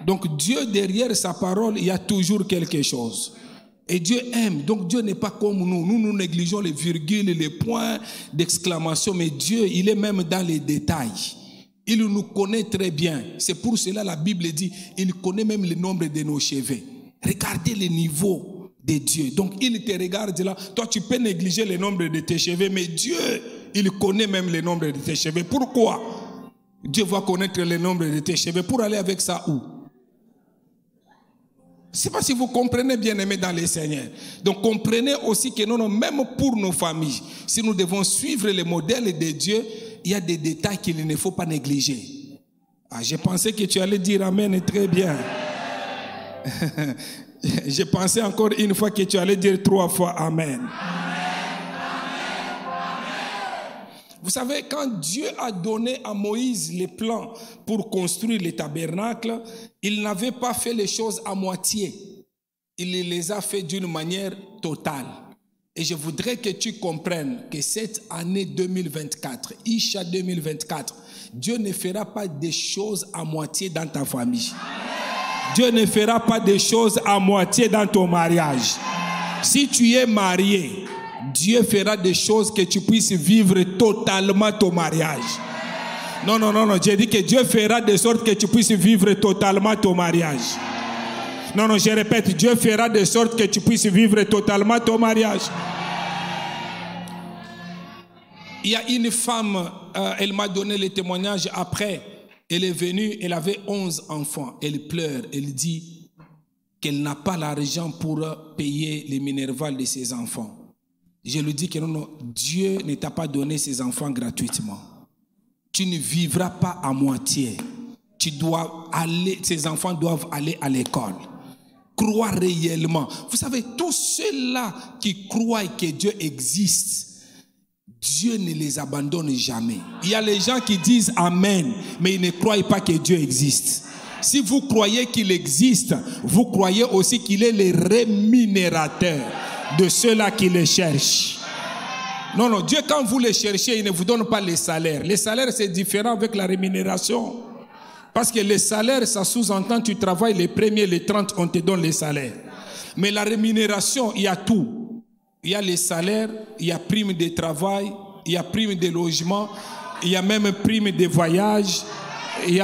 Donc Dieu derrière sa parole, il y a toujours quelque chose. Et Dieu aime, donc Dieu n'est pas comme nous. Nous négligeons les virgules, les points d'exclamation, mais Dieu, il est même dans les détails. Il nous connaît très bien. C'est pour cela la Bible dit, il connaît même le nombre de nos cheveux. Regardez le niveau de Dieu. Donc il te regarde là. Toi, tu peux négliger le nombre de tes cheveux, mais Dieu, il connaît même le nombre de tes cheveux. Pourquoi? Dieu va connaître le nombre de tes cheveux. Pour aller avec ça où? Je ne sais pas si vous comprenez, bien aimé dans les Seigneurs. Donc comprenez aussi que non, même pour nos familles, si nous devons suivre les modèles de Dieu, il y a des détails qu'il ne faut pas négliger. Ah, je pensais que tu allais dire Amen, très bien. Je pensais encore une fois que tu allais dire 3 fois Amen. Vous savez, quand Dieu a donné à Moïse les plans pour construire le tabernacle, il n'avait pas fait les choses à moitié. Il les a fait d'une manière totale. Et je voudrais que tu comprennes que cette année 2024, Isha 2024, Dieu ne fera pas des choses à moitié dans ta famille. Dieu ne fera pas des choses à moitié dans ton mariage. Si tu es marié, Dieu fera des choses que tu puisses vivre totalement ton mariage. Non, non, non, non. J'ai dit que Dieu fera de sorte que tu puisses vivre totalement ton mariage. Non, non, je répète, Dieu fera de sorte que tu puisses vivre totalement ton mariage. Il y a une femme, elle m'a donné le témoignage après. Elle est venue, elle avait 11 enfants. Elle pleure, elle dit qu'elle n'a pas l'argent pour payer les minervales de ses enfants. Je lui dis que non, non, Dieu ne t'a pas donné ses enfants gratuitement. Tu ne vivras pas à moitié. Tu dois aller, ces enfants doivent aller à l'école. Crois réellement. Vous savez, tous ceux-là qui croient que Dieu existe, Dieu ne les abandonne jamais. Il y a les gens qui disent Amen, mais ils ne croient pas que Dieu existe. Si vous croyez qu'il existe, vous croyez aussi qu'il est le rémunérateur de ceux-là qui les cherchent. Non, non, Dieu quand vous les cherchez, il ne vous donne pas les salaires. Les salaires, c'est différent avec la rémunération. Parce que les salaires, ça sous-entend, tu travailles les premiers, les 30, on te donne les salaires. Mais la rémunération, il y a tout. Il y a les salaires, il y a prime de travail, il y a prime de logement, il y a même prime de voyage, il y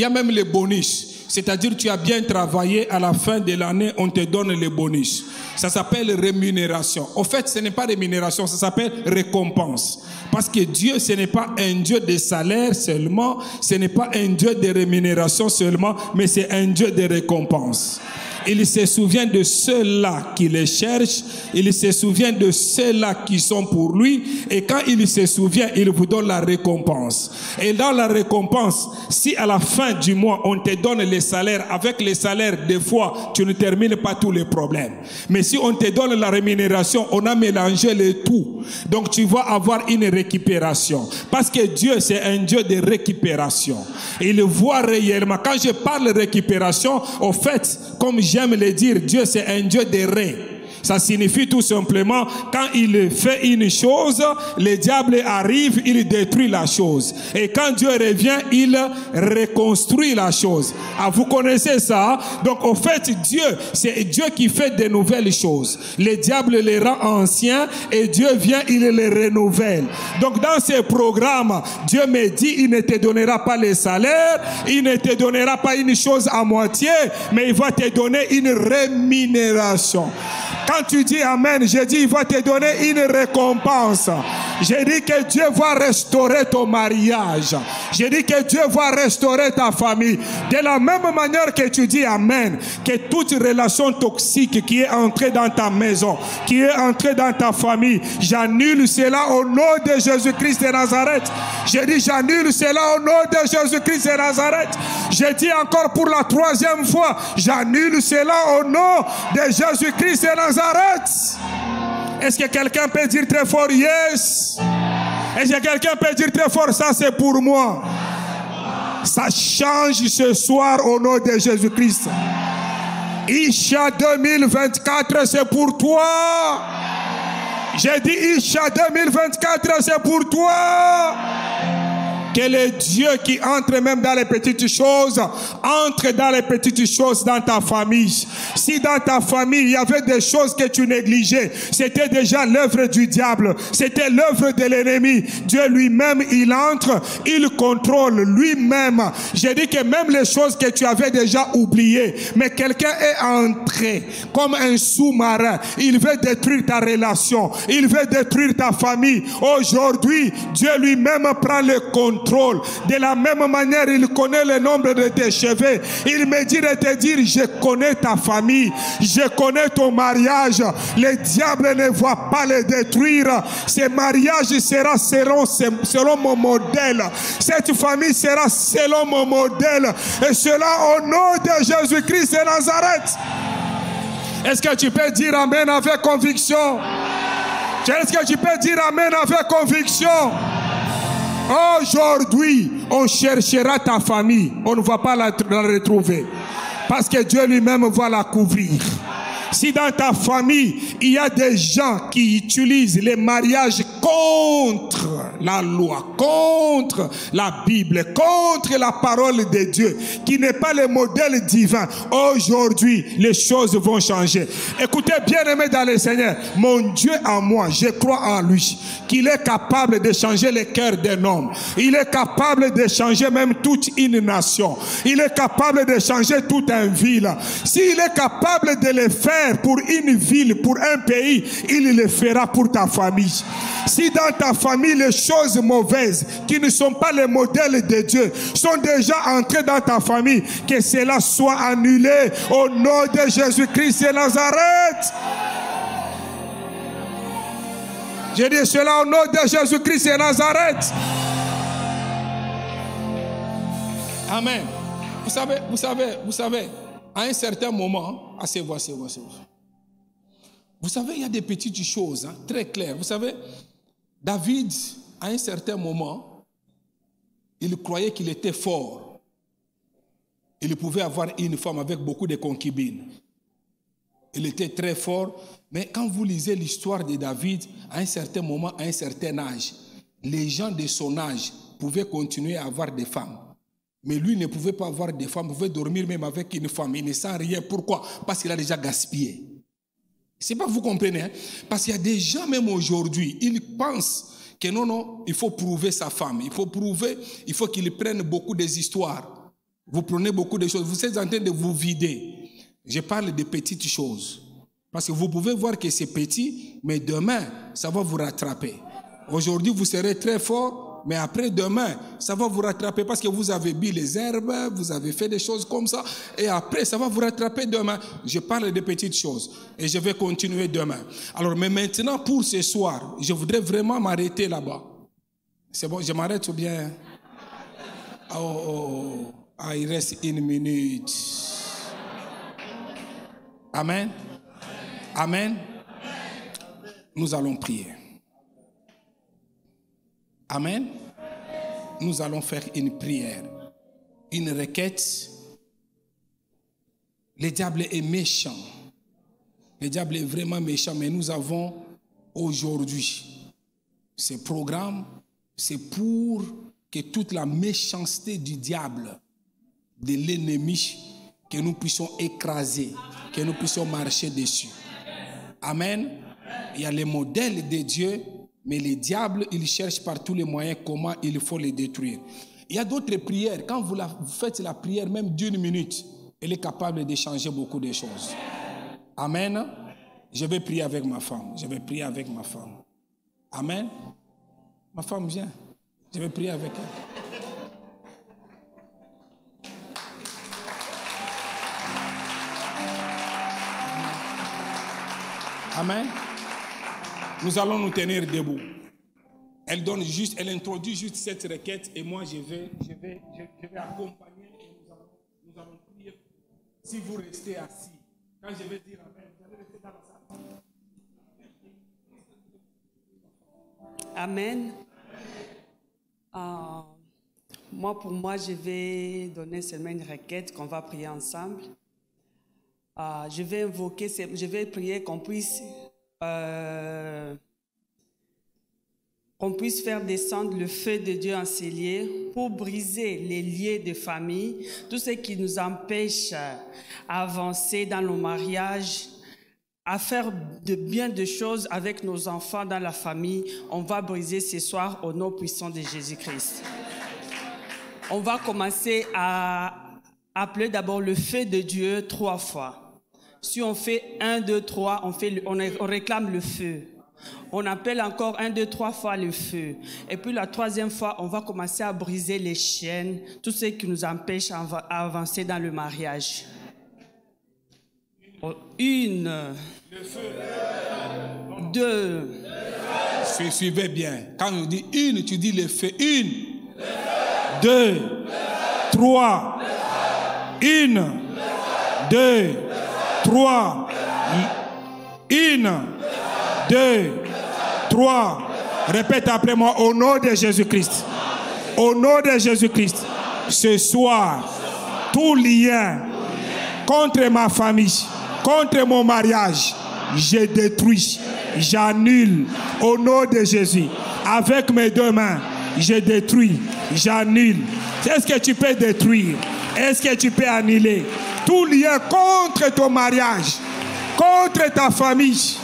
a même les bonus. C'est-à-dire tu as bien travaillé, à la fin de l'année, on te donne les bonus. Ça s'appelle rémunération. Au fait, ce n'est pas rémunération, ça s'appelle récompense. Parce que Dieu, ce n'est pas un Dieu de salaire seulement, ce n'est pas un Dieu de rémunération seulement, mais c'est un Dieu de récompense. Il se souvient de ceux-là qui les cherchent. Il se souvient de ceux-là qui sont pour lui. Et quand il se souvient, il vous donne la récompense. Et dans la récompense, si à la fin du mois, on te donne les salaires, avec les salaires, des fois, tu ne termines pas tous les problèmes. Mais si on te donne la rémunération, on a mélangé le tout. Donc tu vas avoir une récupération. Parce que Dieu, c'est un Dieu de récupération. Il voit réellement. Quand je parle de récupération, au fait, comme j'aime le dire, Dieu c'est un Dieu de ré. Ça signifie tout simplement, quand il fait une chose, le diable arrive, il détruit la chose. Et quand Dieu revient, il reconstruit la chose. Ah, vous connaissez ça? Donc, au fait, Dieu, c'est Dieu qui fait de nouvelles choses. Le diable les rend anciens et Dieu vient, il les renouvelle. Donc, dans ces programmes, Dieu me dit, il ne te donnera pas les salaires, il ne te donnera pas une chose à moitié, mais il va te donner une rémunération. Quand tu dis Amen, je dis il va te donner une récompense. J'ai dit que Dieu va restaurer ton mariage. J'ai dit que Dieu va restaurer ta famille. De la même manière que tu dis Amen, que toute relation toxique qui est entrée dans ta maison, qui est entrée dans ta famille, j'annule cela au nom de Jésus-Christ de Nazareth. J'ai dit j'annule cela au nom de Jésus-Christ de Nazareth. J'ai dit encore pour la 3e fois, j'annule cela au nom de Jésus-Christ de Nazareth. Est-ce que quelqu'un peut dire très fort yes? Est-ce que quelqu'un peut dire très fort ça c'est pour moi? Ça change ce soir au nom de Jésus-Christ. Isha 2024 c'est pour toi. J'ai dit Isha 2024 c'est pour toi. Que le Dieu qui entre même dans les petites choses, entre dans les petites choses dans ta famille. Si dans ta famille, il y avait des choses que tu négligeais, c'était déjà l'œuvre du diable, c'était l'œuvre de l'ennemi. Dieu lui-même, il entre, il contrôle lui-même. J'ai dit que même les choses que tu avais déjà oubliées, mais quelqu'un est entré comme un sous-marin. Il veut détruire ta relation, il veut détruire ta famille. Aujourd'hui, Dieu lui-même prend le contrôle. De la même manière, il connaît le nombre de tes cheveux. Il me dit de te dire, je connais ta famille, je connais ton mariage. Le diable ne va pas le détruire. Ce mariage sera selon mon modèle. Cette famille sera selon mon modèle. Et cela au nom de Jésus-Christ de Nazareth. Est-ce que tu peux dire Amen avec conviction? Est-ce que tu peux dire Amen avec conviction? Aujourd'hui, on cherchera ta famille. On ne va pas la retrouver. Parce que Dieu lui-même va la couvrir. Si dans ta famille, il y a des gens qui utilisent les mariages contre la loi, contre la Bible, contre la parole de Dieu, qui n'est pas le modèle divin, aujourd'hui, les choses vont changer. Écoutez, bien-aimés dans le Seigneur, mon Dieu en moi, je crois en lui, qu'il est capable de changer le cœur d'un homme. Il est capable de changer même toute une nation. Il est capable de changer toute une ville. S'il est capable de le faire pour une ville, pour un pays, il le fera pour ta famille. Si dans ta famille les choses mauvaises qui ne sont pas les modèles de Dieu sont déjà entrées dans ta famille, que cela soit annulé au nom de Jésus-Christ de Nazareth. Je dis cela au nom de Jésus-Christ de Nazareth. Amen. Vous savez, à un certain moment, asseyez-vous. Vous savez, il y a des petites choses très claires. Vous savez, David, à un certain moment, il croyait qu'il était fort. Il pouvait avoir une femme avec beaucoup de concubines. Il était très fort. Mais quand vous lisez l'histoire de David, à un certain moment, à un certain âge, les gens de son âge pouvaient continuer à avoir des femmes. Mais lui ne pouvait pas avoir des femmes, il pouvait dormir même avec une femme. Il ne sent rien. Pourquoi? Parce qu'il a déjà gaspillé. C'est pas, vous comprenez, hein? Parce qu'il y a des gens même aujourd'hui, ils pensent que non, il faut prouver sa femme. Il faut qu'il prenne beaucoup des histoires. Vous prenez beaucoup de choses. Vous êtes en train de vous vider. Je parle de petites choses. Parce que vous pouvez voir que c'est petit, mais demain, ça va vous rattraper. Aujourd'hui, vous serez très fort. Mais après demain, ça va vous rattraper parce que vous avez bu les herbes, vous avez fait des choses comme ça. Et après, ça va vous rattraper demain. Je parle de petites choses et je vais continuer demain. Alors, mais maintenant, pour ce soir, je voudrais vraiment m'arrêter là-bas. C'est bon, je m'arrête ou bien? Il reste 1 minute. Amen. Amen. Nous allons prier. Amen. Nous allons faire une prière, une requête. Le diable est méchant. Le diable est vraiment méchant, mais nous avons aujourd'hui ce programme, c'est pour que toute la méchanceté du diable, de l'ennemi, que nous puissions écraser, que nous puissions marcher dessus. Amen. Il y a les modèles de Dieu. Mais les diables, ils cherchent par tous les moyens comment il faut les détruire. Il y a d'autres prières. Quand vous faites la prière, même d'1 minute, elle est capable de changer beaucoup de choses. Amen. Je vais prier avec ma femme. Je vais prier avec ma femme. Amen. Ma femme vient. Je vais prier avec elle. Amen. Nous allons nous tenir debout. Elle introduit juste cette requête et moi je vais accompagner et nous allons prier. Si vous restez assis, quand je vais dire amen, vous allez rester dans la salle. Amen. Pour moi, je vais donner seulement une requête qu'on va prier ensemble. Je vais prier qu'on puisse faire descendre le feu de Dieu en ces lieux pour briser les liens de famille, tout ce qui nous empêche à avancer dans nos mariages, à faire bien de choses avec nos enfants dans la famille. On va briser ce soir au nom puissant de Jésus-Christ. On va commencer à appeler d'abord le feu de Dieu 3 fois. Si on fait 1, 2, 3, on réclame le feu. On appelle encore 1, 2, 3 fois le feu. Et puis la 3e fois, on va commencer à briser les chaînes, tout ce qui nous empêche à avancer dans le mariage. 1, 2. Suivez bien. Quand on dit 1, tu dis le feu. 1, 2, 3. 1, 2, 3. 1, 2, 3. Répète après moi, au nom de Jésus-Christ. Au nom de Jésus-Christ. Ce soir, tout lien contre ma famille, contre mon mariage, je détruis, j'annule. Au nom de Jésus. Avec mes 2 mains, je détruis, j'annule. Est-ce que tu peux détruire? Est-ce que tu peux annuler tout lien contre ton mariage, contre ta famille?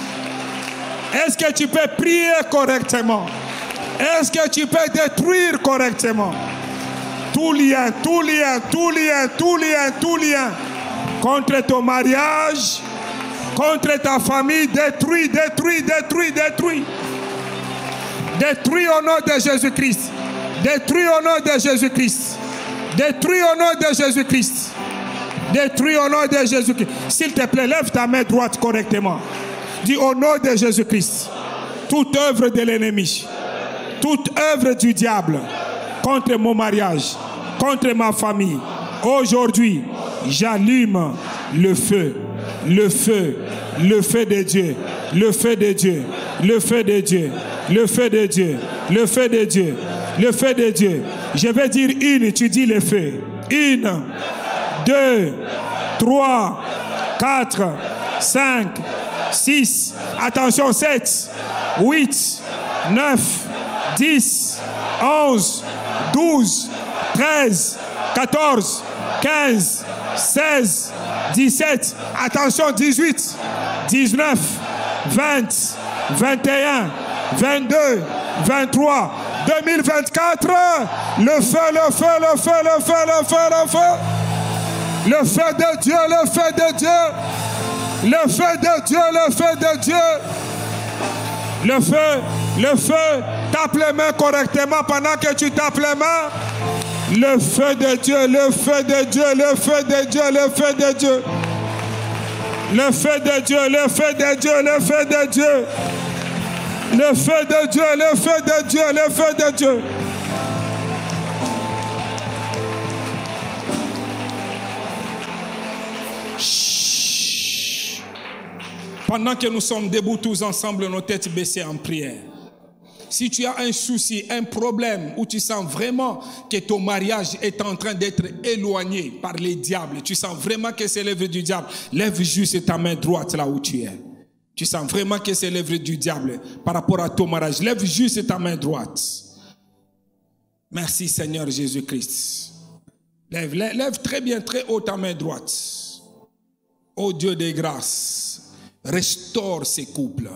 Est-ce que tu peux prier correctement? Est-ce que tu peux détruire correctement? Tout lien contre ton mariage, contre ta famille, détruis. Détruis au nom de Jésus-Christ. Détruis au nom de Jésus-Christ. Détruis au nom de Jésus-Christ. Détruis au nom de Jésus-Christ. S'il te plaît, lève ta main droite correctement. Dis au nom de Jésus-Christ. Toute œuvre de l'ennemi, toute œuvre du diable contre mon mariage, contre ma famille, aujourd'hui, j'allume le feu. Le feu de Dieu, le feu de Dieu, le feu de Dieu, le feu de Dieu, le feu de Dieu, le feu de Dieu. Je vais dire 1, tu dis le feu. 1, 2, 3, 4, 5, 6, attention, 7, 8, 9, 10, 11, 12, 13, 14, 15, 16, 17, attention, 18, 19, 20, 21, 22, 23, 2024, le feu, le feu, le feu, le feu, le feu, le feu, le feu de Dieu, le feu de Dieu, le feu de Dieu, le feu de Dieu, le feu, tape les mains correctement pendant que tu tapes les mains. Le feu de Dieu, le feu de Dieu, le feu de Dieu, le feu de Dieu. Le feu de Dieu, le feu de Dieu, le feu de Dieu. Le feu de Dieu, le feu de Dieu, le feu de Dieu. Chut. Pendant que nous sommes debout tous ensemble, nos têtes baissées en prière. Si tu as un souci, un problème, où tu sens vraiment que ton mariage est en train d'être éloigné par les diables, tu sens vraiment que c'est l'œuvre du diable, lève juste ta main droite là où tu es. Tu sens vraiment que c'est l'œuvre du diable par rapport à ton mariage, lève juste ta main droite. Merci Seigneur Jésus-Christ. Lève très bien, très haut ta main droite. Ô Dieu des grâces, restaure ces couples.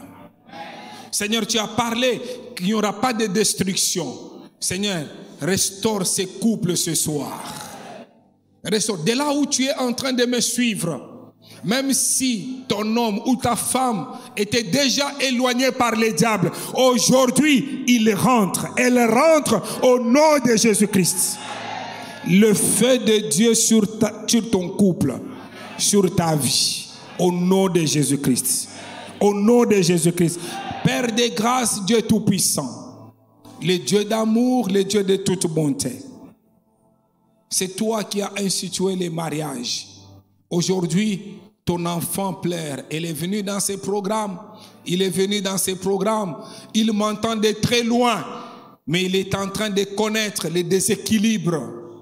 Seigneur, tu as parlé qu'il n'y aura pas de destruction. Seigneur, restaure ces couples ce soir. Restaure. De là où tu es en train de me suivre, Même si ton homme ou ta femme était déjà éloigné par les diables, aujourd'hui, il rentre. Elle rentre au nom de Jésus-Christ. Le feu de Dieu sur ton couple, sur ta vie, au nom de Jésus-Christ. Au nom de Jésus-Christ. Père de grâce, Dieu Tout-Puissant, le Dieu d'amour, le Dieu de toute bonté. C'est toi qui as institué les mariages. Aujourd'hui, ton enfant pleure. Il est venu dans ces programmes. Il est venu dans ces programmes. Il m'entend de très loin. Mais il est en train de connaître les déséquilibres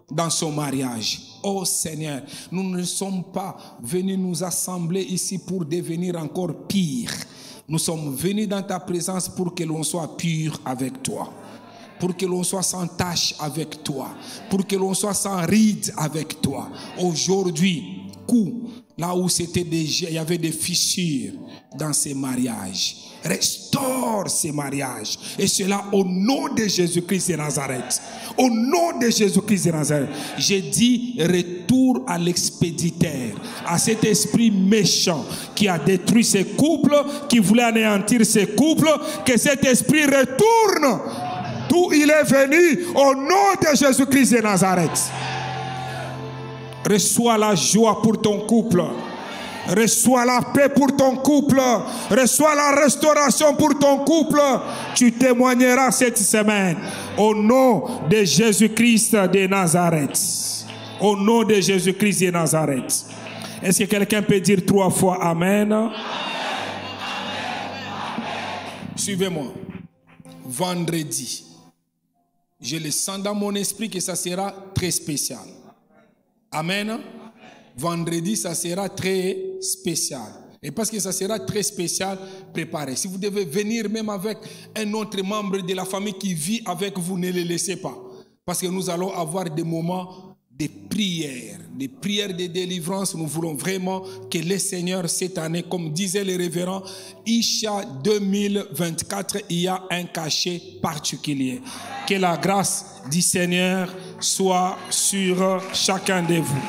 dans son mariage. Oh Seigneur, nous ne sommes pas venus nous assembler ici pour devenir encore pire. Nous sommes venus dans ta présence pour que l'on soit pur avec toi. Pour que l'on soit sans tache avec toi. Pour que l'on soit sans ride avec toi. Aujourd'hui, là où c'était déjà, il y avait des fissures dans ces mariages. Restaure ces mariages. Et cela au nom de Jésus-Christ de Nazareth. Au nom de Jésus-Christ de Nazareth. J'ai dit retour à l'expéditeur, à cet esprit méchant qui a détruit ces couples, qui voulait anéantir ces couples, que cet esprit retourne d'où il est venu au nom de Jésus-Christ de Nazareth. Reçois la joie pour ton couple. Reçois la paix pour ton couple. Reçois la restauration pour ton couple. Tu témoigneras cette semaine au nom de Jésus-Christ de Nazareth. Au nom de Jésus-Christ de Nazareth. Est-ce que quelqu'un peut dire 3 fois Amen? Amen. Suivez-moi. Vendredi, je le sens dans mon esprit que ça sera très spécial. Amen. Vendredi, ça sera très spécial. Et parce que ça sera très spécial, préparez. Si vous devez venir même avec un autre membre de la famille qui vit avec vous, ne le laissez pas. Parce que nous allons avoir des moments de prière, de délivrance. Nous voulons vraiment que le Seigneur, cette année, comme disait le révérend, Isha 2024, il y a un cachet particulier. Que la grâce du Seigneur soit sur chacun de vous.